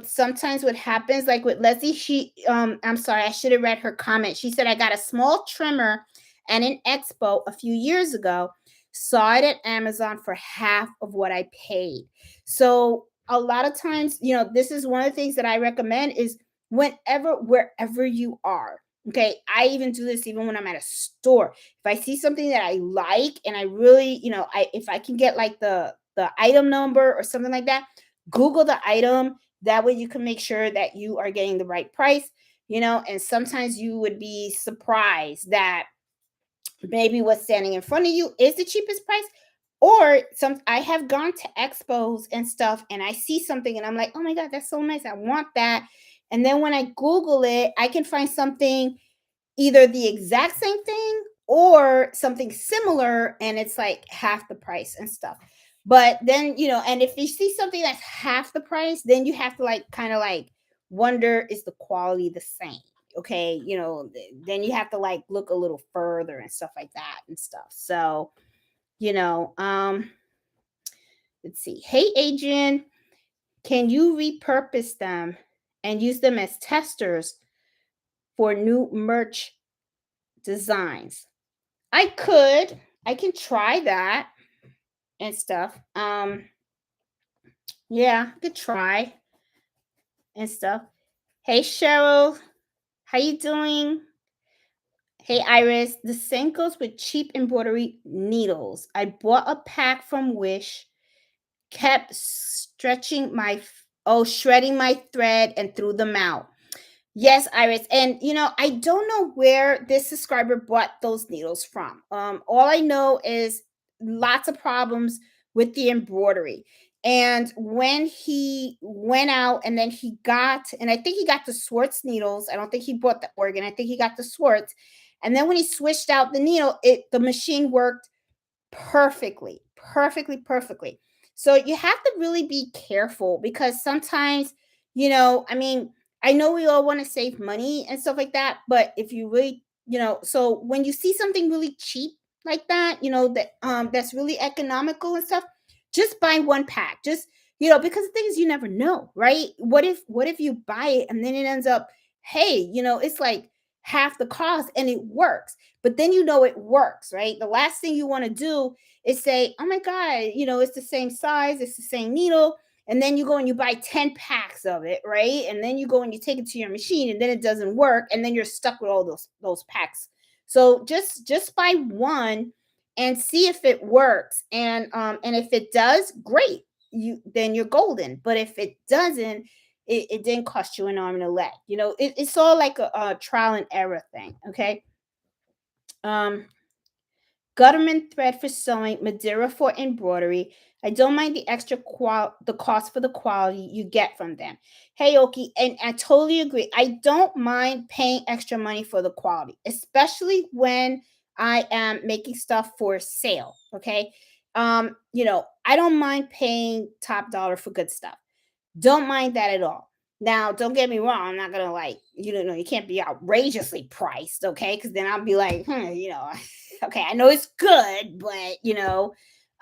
Sometimes what happens, like with Leslie, I'm sorry, I should have read her comment. She said, I got a small trimmer and an expo a few years ago, saw it at Amazon for half of what I paid. So a lot of times, this is one of the things that I recommend is wherever you are. Okay, I even do this even when I'm at a store. If I see something that I like and I really, if I can get like the item number or something like that, Google the item. That way you can make sure that you are getting the right price, and sometimes you would be surprised that maybe what's standing in front of you is the cheapest price, or some I have gone to expos and stuff and I see something and I'm like, oh my god, that's so nice, I want that. And then when I Google it, I can find something, either the exact same thing or something similar, and it's like half the price and stuff. But then, and if you see something that's half the price, then you have to like kind of like wonder, is the quality the same? Okay, then you have to like look a little further and stuff like that and stuff. So, you know, um, let's see. Hey Adrian, can you repurpose them and use them as testers for new merch designs? I could. I can try that and stuff. Yeah, I could try and stuff. Hey Cheryl, how you doing? Hey Iris, the same goes with cheap embroidery needles. I bought a pack from Wish, kept shredding my thread and threw them out. Yes, Iris. And I don't know where this subscriber bought those needles from. All I know is lots of problems with the embroidery. And when he went out and then and I think he got the Swartz needles. I don't think he bought the Oregon. I think he got the Swartz. And then when he switched out the needle, the machine worked perfectly, perfectly, perfectly. So you have to really be careful because sometimes, I mean, I know we all want to save money and stuff like that, but if you really, so when you see something really cheap like that, that that's really economical and stuff, just buy one pack. Just, because the thing is you never know, right? What if you buy it and then it ends up, hey, it's like half the cost and it works. But then it works, right? The last thing you want to do is say, "Oh my god, it's the same size, it's the same needle." And then you go and you buy 10 packs of it, right? And then you go and you take it to your machine and then it doesn't work and then you're stuck with all those packs. So just buy one and see if it works. And if it does, great. Then you're golden. But if it doesn't, it didn't cost you an arm and a leg. It's all like a trial and error thing. Okay. Um Gutterman thread for sewing, Madeira for embroidery. I don't mind the the cost for the quality you get from them. Hey, Oki, and I totally agree. I don't mind paying extra money for the quality, especially when I am making stuff for sale. Okay. I don't mind paying top dollar for good stuff. Don't mind that at all. Now, don't get me wrong. I'm not gonna like, you can't be outrageously priced, okay? Because then I'll be like, okay, I know it's good, but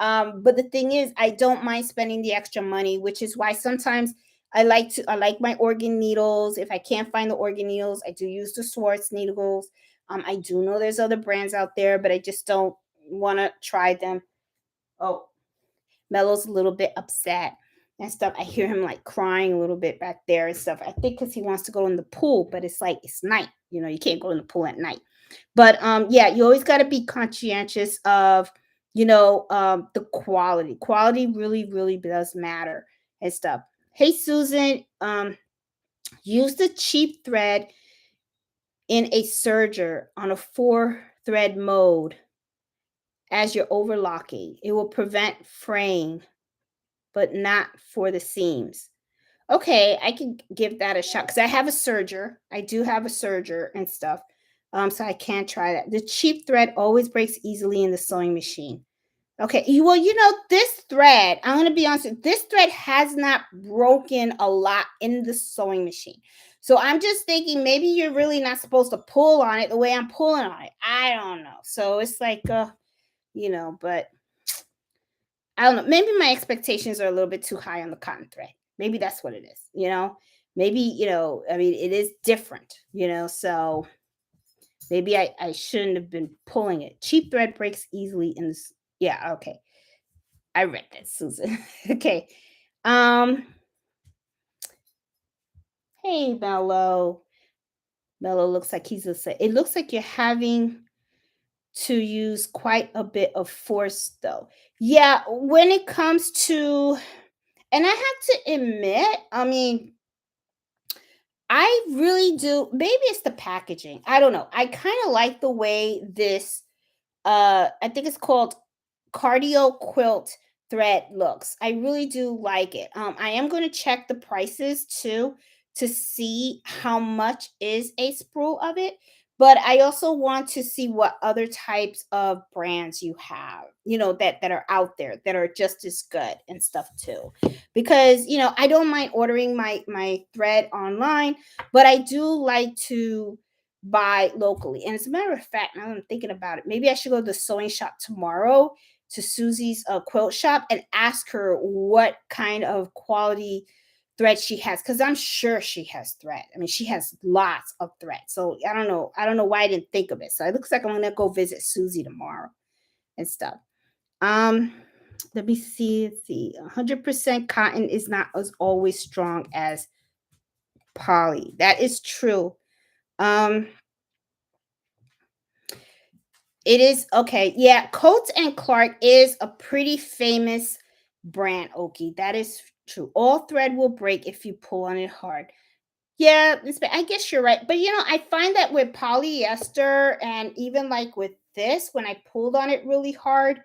but the thing is, I don't mind spending the extra money, which is why sometimes I like my organ needles. If I can't find the organ needles, I do use the Swartz needles. I do know there's other brands out there, but I just don't want to try them. Oh, Mello's a little bit upset and stuff. I hear him like crying a little bit back there and stuff. I think because he wants to go in the pool, but it's like it's night. You can't go in the pool at night. But yeah, you always got to be conscientious of the quality. Quality really, really does matter and stuff. Hey Susan, use the cheap thread in a serger on a 4-thread mode as you're overlocking. It will prevent fraying but not for the seams. Okay, I can give that a shot because I have a serger. I do have a serger and stuff. So I can try that. The cheap thread always breaks easily in the sewing machine. Okay, well, this thread, I'm gonna be honest, this thread has not broken a lot in the sewing machine. So I'm just thinking maybe you're really not supposed to pull on it the way I'm pulling on it. I don't know. So it's like but I don't know. Maybe my expectations are a little bit too high on the cotton thread. Maybe that's what it is. Maybe, I mean, it is different. So maybe I shouldn't have been pulling it. Cheap thread breaks easily in this. Yeah, okay. I read that, Susan. Okay. Um, hey, Mello. Mello looks like he's a it looks like you're having to use quite a bit of force though. Yeah, when it comes to and I have to admit, I mean, I really do. Maybe it's the packaging. I don't know. I kind of like the way this I think it's called cardio quilt thread looks. I really do like it. I am going to check the prices too to see how much is a spool of it. But I also want to see what other types of brands you have, that are out there that are just as good and stuff too. Because, I don't mind ordering my thread online, but I do like to buy locally. And as a matter of fact, now that I'm thinking about it, maybe I should go to the sewing shop tomorrow to Susie's quilt shop and ask her what kind of quality thread she has because I'm sure she has thread. I mean, she has lots of thread. So I don't know. I don't know why I didn't think of it. So it looks like I'm gonna go visit Susie tomorrow and stuff. Um, let me see. Let's see. 100% cotton is not as always strong as poly. That is true. Um, It is okay. Yeah, Coates and Clark is a pretty famous brand, Oki. That is true. All thread will break if you pull on it hard. Yeah, I guess you're right. But I find that with polyester and even like with this, when I pulled on it really hard,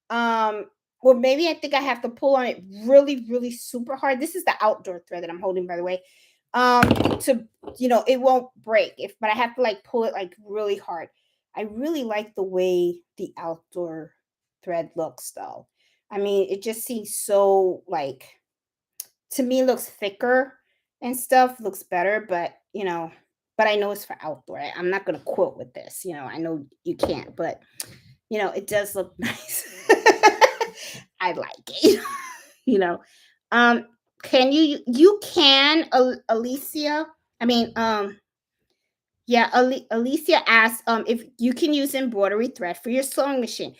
um, well, maybe I think I have to pull on it really, really super hard. This is the outdoor thread that I'm holding, by the way. To it won't break but I have to like pull it like really hard. I really like the way the outdoor thread looks though. I mean, it just seems so like to me looks thicker and stuff looks better, but but I know it's for outdoor. I'm not gonna quilt with this. I know you can't, but it does look nice. I like it. you know. Um, can you can Alicia? I mean, yeah, Alicia asked if you can use embroidery thread for your sewing machine.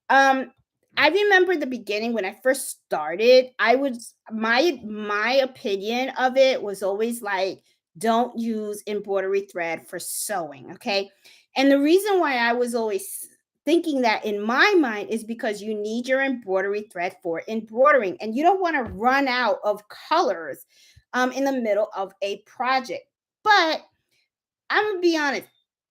Um, I remember the beginning when I first started, I was my opinion of it was always like, don't use embroidery thread for sewing, okay? And the reason why I was always thinking that in my mind is because you need your embroidery thread for embroidering, and you don't want to run out of colors in the middle of a project. But I'm gonna be honest.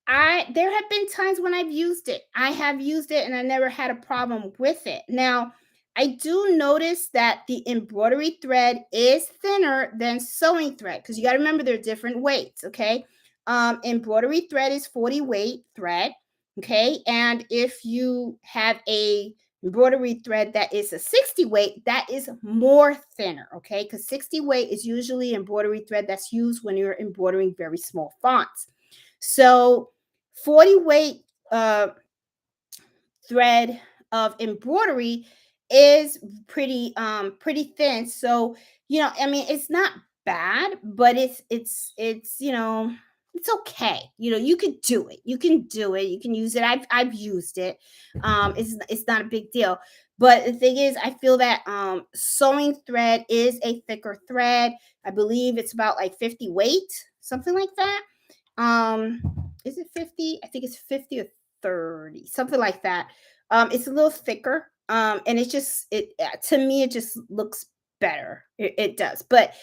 There have been times when I've used it. I have used it and I never had a problem with it. Now, I do notice that the embroidery thread is thinner than sewing thread because you got to remember they're different weights. Okay, embroidery thread is 40 weight thread. Okay, and if you have a embroidery thread that is a 60 weight, that is more thinner. Okay, because 60 weight is usually embroidery thread that's used when you're embroidering very small fonts. So 40 weight thread of embroidery is pretty thin. So, I mean, it's not bad, but it's it's okay. You can do it. You can do it. You can use it. I've used it. It's not a big deal. But the thing is, I feel that sewing thread is a thicker thread. I believe it's about like 50 weight, something like that. um is it 50? I think it's 50 or 30, something like that. It's a little thicker. And to me it just looks better. It does. But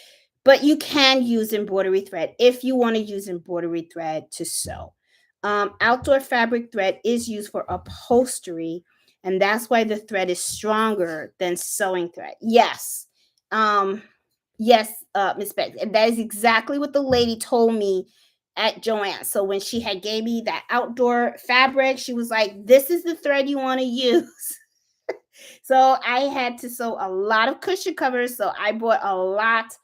you can use embroidery thread if you want to use embroidery thread to sew. Outdoor fabric thread is used for upholstery, and that's why the thread is stronger than sewing thread. Yes. Yes, Miss Beck. And that is exactly what the lady told me at Joanne. So when she had gave me that outdoor fabric, she was like, "This is the thread you want to use." So I had to sew a lot of cushion covers. So I bought a lot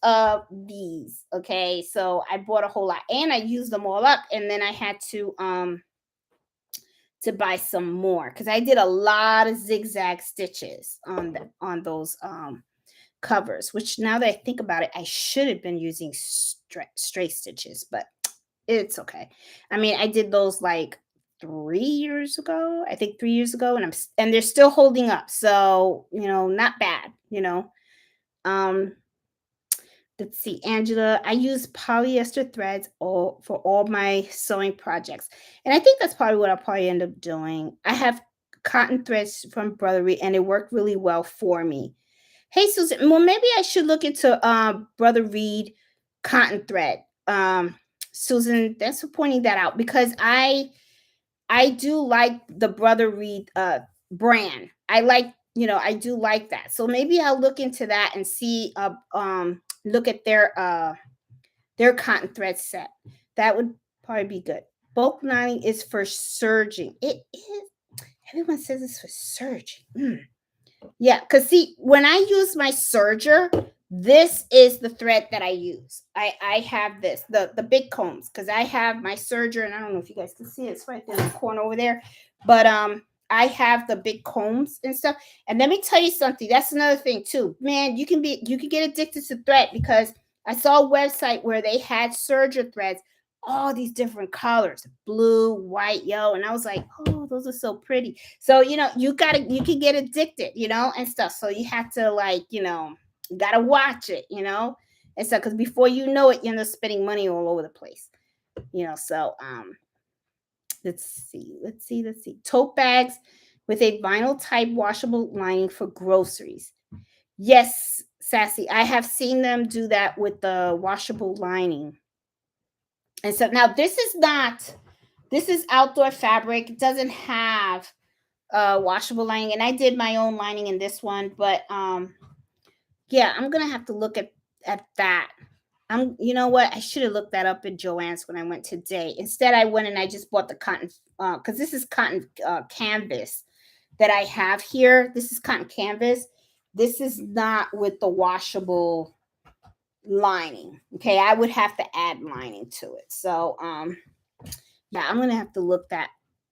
of these. Okay, so I bought a whole lot, and I used them all up, and then I had to buy some more because I did a lot of zigzag stitches on those covers, which now that I think about it, I should have been using straight stitches, but it's okay. I mean, I did those like 3 years ago. I think 3 years ago, and they're still holding up. So not bad. Um, let's see, Angela. I use polyester threads for all my sewing projects, and I think that's probably what I'll probably end up doing. I have cotton threads from Embroidery, and it worked really well for me. Hey, Susan. Well, maybe I should look into Brother Reed cotton thread. Susan, thanks for pointing that out because I do like the Brother Reed brand. I do like that. So maybe I'll look into that and see look at their cotton thread set. That would probably be good. Bulk lining is for serging. It is. Everyone says it's for serging. Yeah, because see, when I use my serger, this is the thread that I use. I have this, the big combs, because I have my serger, and I don't know if you guys can see it, it's right there in the corner over there. But I have the big combs and stuff. And let me tell you something, that's another thing too. Man, you can get addicted to thread because I saw a website where they had serger threads, all these different colors, blue, white, yellow, and I was like, oh, those are so pretty. So you can get addicted, and stuff. So you have to you gotta watch it, and stuff, because before you know it, you end up spending money all over the place. So let's see. Tote bags with a vinyl type washable lining for groceries. Yes, Sassy, I have seen them do that with the washable lining. And so now this is outdoor fabric. It doesn't have washable lining, and I did my own lining in this one, but yeah, I'm gonna have to look at that. You know what, I should have looked that up at Joann's when I went today. Instead, I went and I just bought the cotton, because this is cotton canvas that I have here. This is cotton canvas. This is not with the washable lining. Okay, I would have to add lining to it. So yeah, I'm gonna have to look that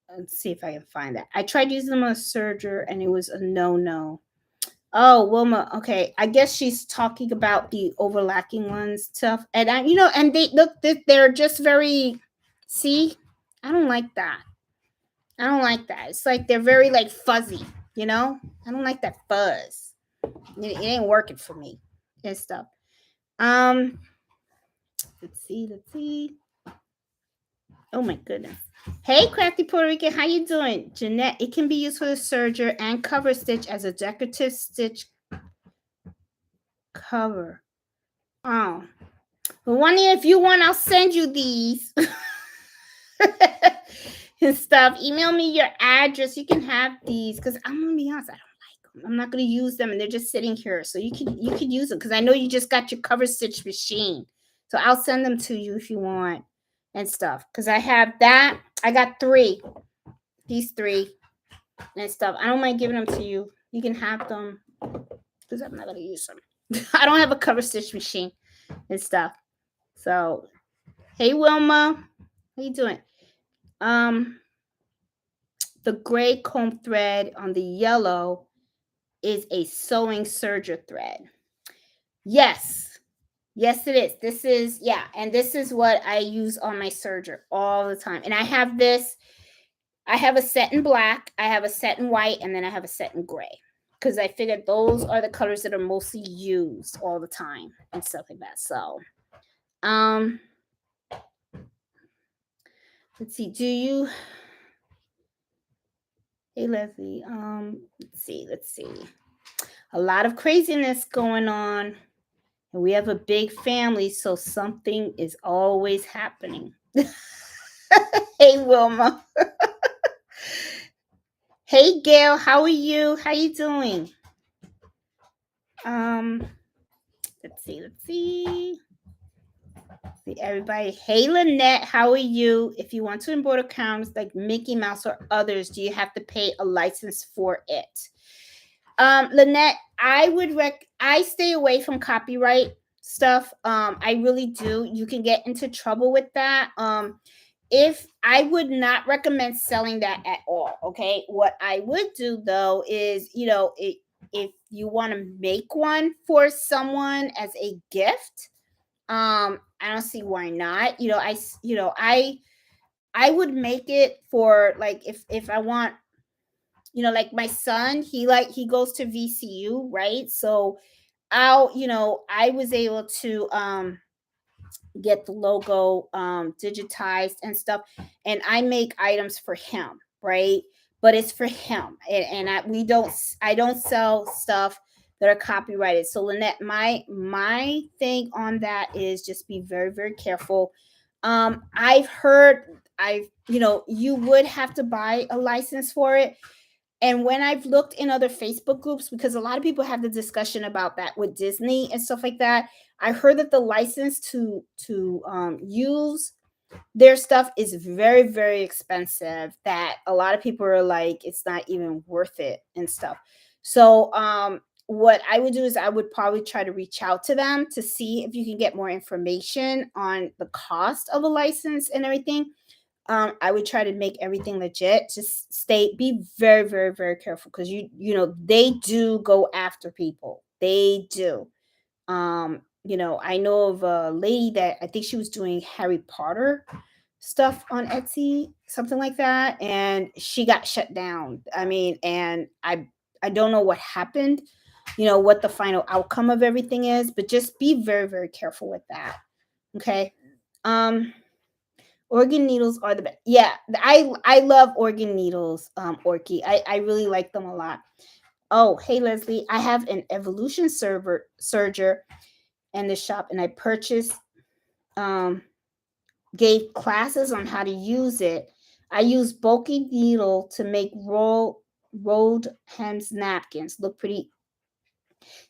and see if I can find that. I tried using them on a serger and it was a no. Oh, Wilma. Okay, I guess she's talking about the overlapping ones stuff, and and they look, they're just very. See, I don't like that. I don't like that. It's like they're very like fuzzy. I don't like that fuzz. It ain't working for me and stuff. Um, let's see. Oh my goodness. Hey, Crafty Puerto Rican, how you doing? Jeanette, it can be used for the serger and cover stitch as a decorative stitch cover. Oh. Well, Wanya, if you want, I'll send you these. And stuff. Email me your address. You can have these because I'm gonna be honest, I don't like them. I'm not gonna use them, and they're just sitting here. So you could use them because I know you just got your cover stitch machine. So I'll send them to you if you want and stuff. Because I have that. I got 3. These 3 and stuff. I don't mind giving them to you. You can have them because I'm not gonna use them. I don't have a cover stitch machine and stuff. So, hey Wilma, how you doing? The gray comb thread on the yellow is a sewing serger thread. Yes, it is. This is, and this is what I use on my serger all the time. And I have this. I have a set in black, I have a set in white, and then I have a set in gray because I figured those are the colors that are mostly used all the time and stuff like that. So, let's see. Hey Leslie, let's see. A lot of craziness going on. And we have a big family, so something is always happening. Hey Wilma. Hey Gail, how are you? How you doing? Let's see. Everybody. Hey Lynette, how are you? If you want to embroider accounts like Mickey Mouse or others, do you have to pay a license for it? Lynette, I stay away from copyright stuff. I really do. You can get into trouble with that. If I would not recommend selling that at all. Okay. What I would do though is, if you want to make one for someone as a gift, I don't see why not. I would make it for like if I want, like my son, he goes to VCU, right? So I was able to get the logo digitized and stuff, and I make items for him, right? But it's for him, and I don't sell stuff that are copyrighted. So Lynette, my thing on that is just be very, very careful. I've heard you would have to buy a license for it. And when I've looked in other Facebook groups, because a lot of people have the discussion about that with Disney and stuff like that, I heard that the license to use their stuff is very, very expensive. That a lot of people are like, it's not even worth it and stuff. So, what I would do is I would probably try to reach out to them to see if you can get more information on the cost of a license and everything. I would try to make everything legit. Just be very, very, very careful because they do go after people. They do. I know of a lady that I think she was doing Harry Potter stuff on Etsy, something like that, and she got shut down. I mean, and I don't know what happened, what the final outcome of everything is, but just be very, very careful with that. Okay. Organ needles are the best. Yeah, I love organ needles, Orky. I really like them a lot. Oh, hey Leslie, I have an evolution serger in the shop, and I purchased, gave classes on how to use it. I use bulky needle to make rolled hems napkins. Look pretty.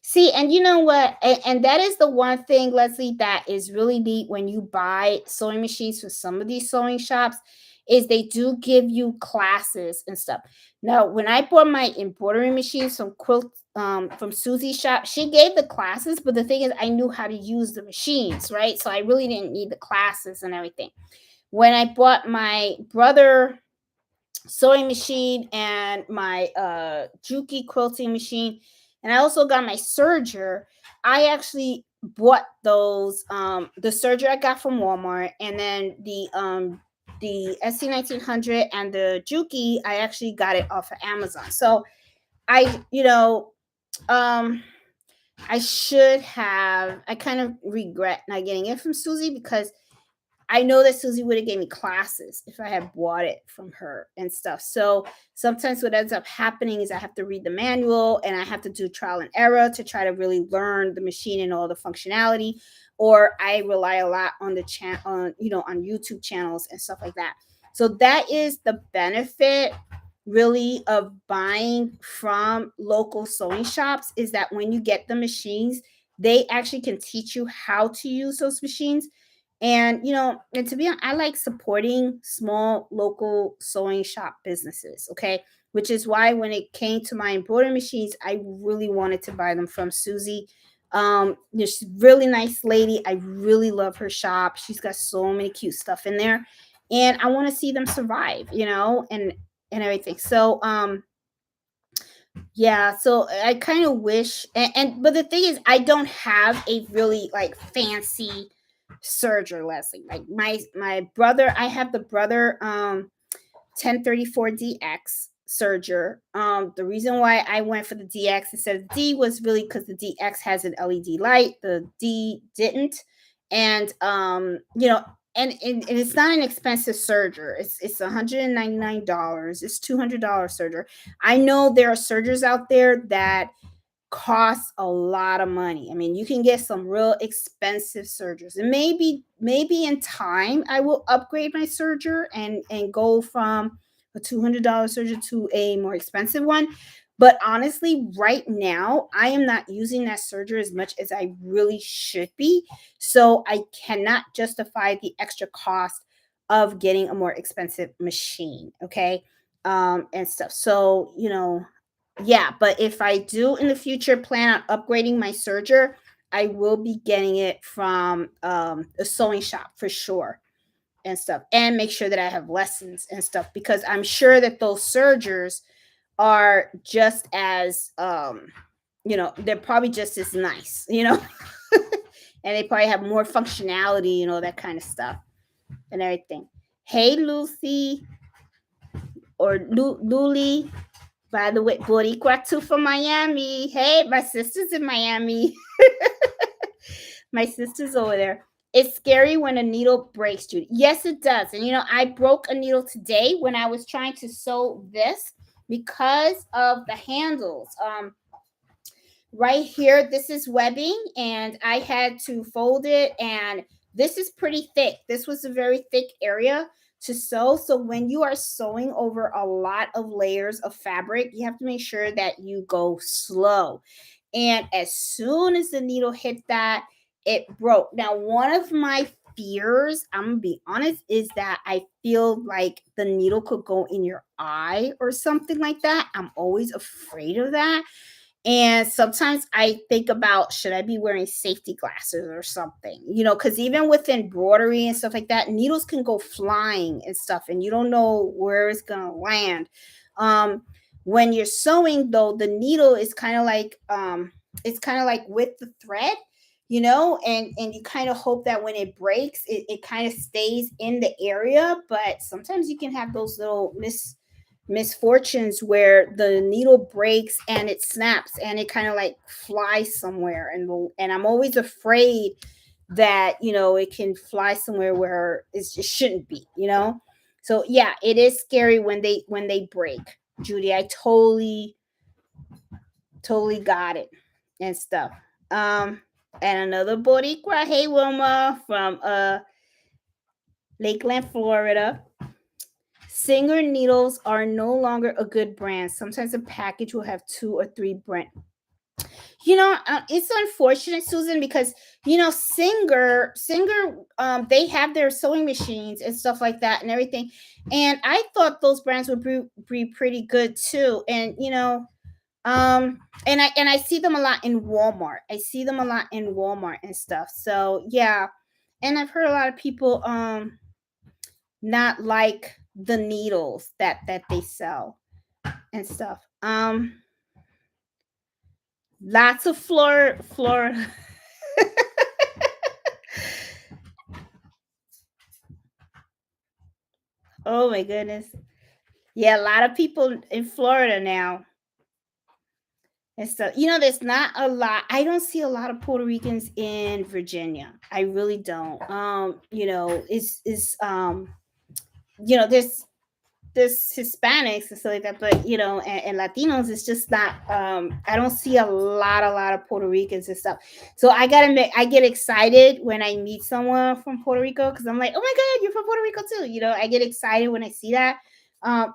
See, and you know what? And that is the one thing, Leslie, that is really neat when you buy sewing machines from some of these sewing shops is they do give you classes and stuff. Now, when I bought my embroidery machines from Susie's shop, she gave the classes, but the thing is, I knew how to use the machines, right? So I really didn't need the classes and everything. When I bought my brother sewing machine and my Juki quilting machine, and I also got my serger. I actually bought those the serger I got from Walmart, and then the SC1900 and the Juki I actually got it off of Amazon. So I um I kind of regret not getting it from Susie, because I know that Susie would have gave me classes if I had bought it from her and stuff. So sometimes what ends up happening is I have to read the manual and I have to do trial and error to try to really learn the machine and all the functionality. Or I rely a lot on the channel, on YouTube channels and stuff like that. So that is the benefit really of buying from local sewing shops, is that when you get the machines, they actually can teach you how to use those machines. And and to be honest, I like supporting small local sewing shop businesses, okay? Which is why when it came to my embroidery machines, I really wanted to buy them from Susie. She's a really nice lady. I really love her shop. She's got so many cute stuff in there. And I want to see them survive, and everything. So yeah, so I kind of wish, but the thing is, I don't have a really like fancy serger, Leslie. Like my brother, I have the brother 1034DX serger. The reason why I went for the DX instead of the D was really because the DX has an LED light, the D didn't, and and it's not an expensive serger. It's $199. It's $200 serger. I know there are sergers out there that cost a lot of money. I mean, you can get some real expensive sergers, and maybe in time I will upgrade my serger and go from a $200 serger to a more expensive one. But honestly, right now I am not using that serger as much as I really should be, so I cannot justify the extra cost of getting a more expensive machine, okay? And stuff. So yeah, but if I do in the future plan on upgrading my serger, I will be getting it from a sewing shop for sure and stuff, and make sure that I have lessons and stuff, because I'm sure that those sergers are just as they're probably just as nice, and they probably have more functionality, that kind of stuff and everything. Hey Lucy, or Luli. By the way, Boricua too from Miami. Hey, my sister's in Miami. My sister's over there. It's scary when a needle breaks, Judy. Yes, it does. And I broke a needle today when I was trying to sew this because of the handles. Right here, this is webbing, and I had to fold it, and this is pretty thick. This was a very thick area to sew. So when you are sewing over a lot of layers of fabric, you have to make sure that you go slow. And as soon as the needle hit that, it broke. Now, one of my fears, I'm gonna be honest, is that I feel like the needle could go in your eye or something like that. I'm always afraid of that. And sometimes I think about, should I be wearing safety glasses or something? Because even with embroidery and stuff like that, needles can go flying and stuff, and you don't know where it's gonna land. When you're sewing, though, the needle is kind of like with the thread, and you kind of hope that when it breaks, it kind of stays in the area. But sometimes you can have those little misfortunes where the needle breaks and it snaps and it kind of like flies somewhere, and I'm always afraid that it can fly somewhere where it just shouldn't be. So yeah, it is scary when they break, Judy. I totally got it and stuff. And another Boricua, hey Wilma from Lakeland, Florida. Singer needles are no longer a good brand. Sometimes a package will have 2 or 3 brands. It's unfortunate, Susan, because Singer, they have their sewing machines and stuff like that and everything, and I thought those brands would be pretty good too. And and I see them a lot in Walmart. I see them a lot in Walmart and stuff. So yeah, and I've heard a lot of people not like the needles that they sell and stuff. Lots of floor. Oh my goodness. Yeah, a lot of people in Florida now. And so, there's not a lot. I don't see a lot of Puerto Ricans in Virginia. I really don't. There's Hispanics and stuff like that, but and Latinos, it's just not. I don't see a lot of Puerto Ricans and stuff. So I get excited when I meet someone from Puerto Rico because I'm like, oh my god, you're from Puerto Rico too. I get excited when I see that.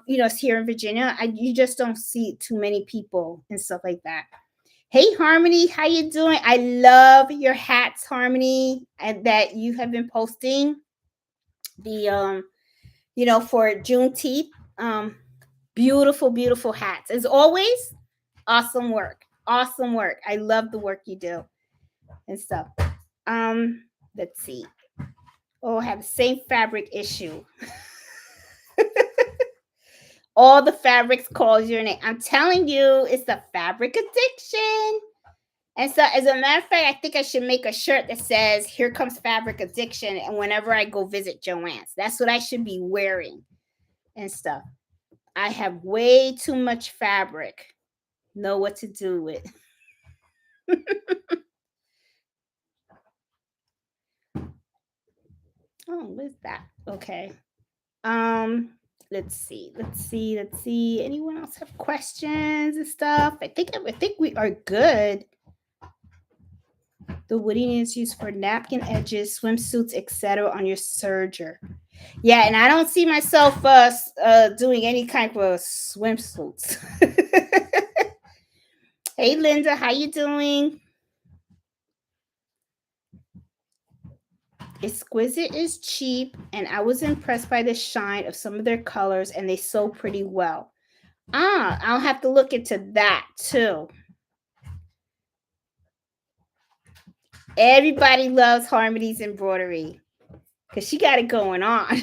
It's here in Virginia. You just don't see too many people and stuff like that. Hey Harmony, how you doing? I love your hats, Harmony, and that you have been posting the for Juneteenth. Beautiful, beautiful hats. As always, awesome work. Awesome work. I love the work you do and stuff. Let's see. Oh, I have the same fabric issue. All the fabrics calls your name. I'm telling you, it's the fabric addiction. And so, as a matter of fact, I think I should make a shirt that says, "Here comes fabric addiction." And whenever I go visit Joann's, that's what I should be wearing and stuff. I have way too much fabric. Know what to do with. Oh, what's that? Okay. Let's see. Anyone else have questions and stuff? I think we are good. The wooding is used for napkin edges, swimsuits, etc. on your serger. Yeah, and I don't see myself doing any kind of swimsuits. Hey Linda, how you doing? Exquisite is cheap, and I was impressed by the shine of some of their colors, and they sew pretty well. I'll have to look into that too. Everybody loves Harmony's embroidery because she got it going on.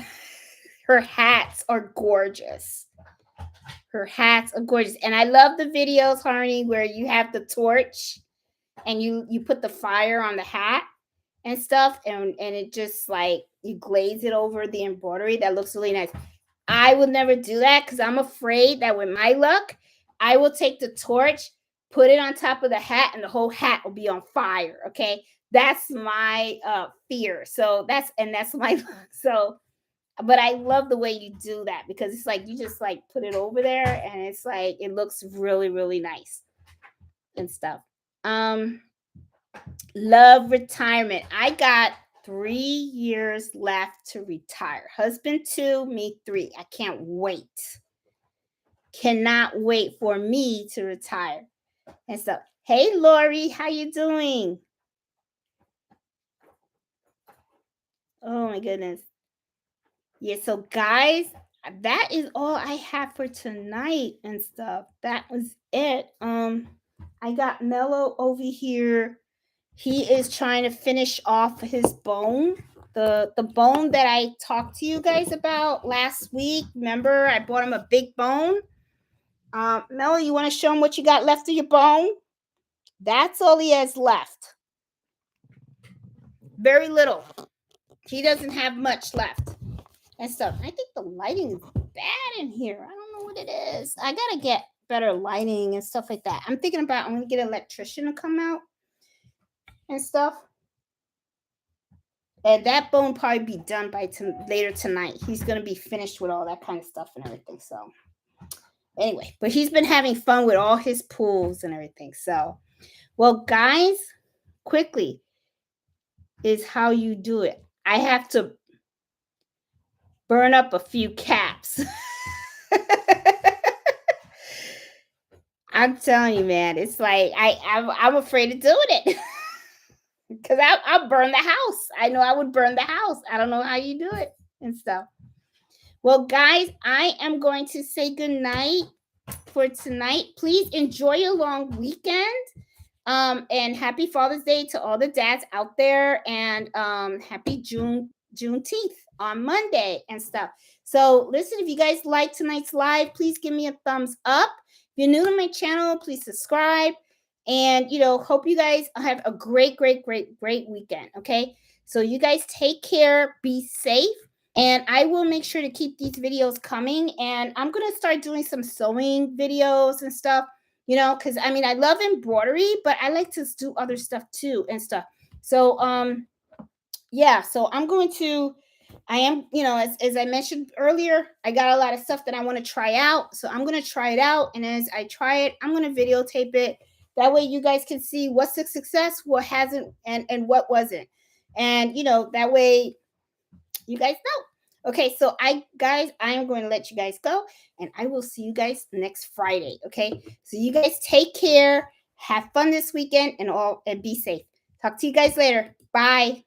Her hats are gorgeous. Her hats are gorgeous. And I love the videos, Harmony, where you have the torch and you put the fire on the hat and stuff, and it just like you glaze it over the embroidery. That looks really nice. I will never do that because I'm afraid that with my luck, I will take the torch, put it on top of the hat, and the whole hat will be on fire. Okay. That's my fear. So that's my luck. So, but I love the way you do that because it's like you just like put it over there and it's like it looks really, really nice and stuff. Love retirement. I got 3 years left to retire. Husband 2, me 3. I can't wait. Cannot wait for me to retire and stuff. Hey Lori, how you doing? Oh my goodness. Yeah, so guys, that is all I have for tonight and stuff. That was it. I got Mello over here. He is trying to finish off his bone. The bone that I talked to you guys about last week. Remember, I bought him a big bone. Mello, you want to show him what you got left of your bone? That's all he has left. Very little. He doesn't have much left and stuff. I think the lighting is bad in here. I don't know what it is. I gotta get better lighting and stuff like that. I'm gonna get an electrician to come out and stuff. And that bone probably be done by later tonight. He's gonna be finished with all that kind of stuff and everything. So anyway, but he's been having fun with all his pools and everything. So, well, guys, quickly is how you do it. I have to burn up a few caps. I'm telling you, man, it's like I'm afraid of doing it because I'll burn the house. I know I would burn the house. I don't know how you do it and stuff. Well, guys, I am going to say good night for tonight. Please enjoy your long weekend. And happy Father's Day to all the dads out there, and happy Juneteenth on Monday and stuff. So listen, if you guys like tonight's live, please give me a thumbs up. If you're new to my channel, please subscribe. And hope you guys have a great weekend. Okay. So you guys take care, be safe. And I will make sure to keep these videos coming. And I'm going to start doing some sewing videos and stuff, because I mean, I love embroidery, but I like to do other stuff too and stuff. So, yeah, so I am, as I mentioned earlier, I got a lot of stuff that I want to try out. So I'm going to try it out. And as I try it, I'm going to videotape it. That way you guys can see what's a success, what hasn't, and what wasn't. And, that way you guys know. Okay, so I am going to let you guys go, and I will see you guys next Friday. Okay, so you guys take care, have fun this weekend, and be safe. Talk to you guys later. Bye.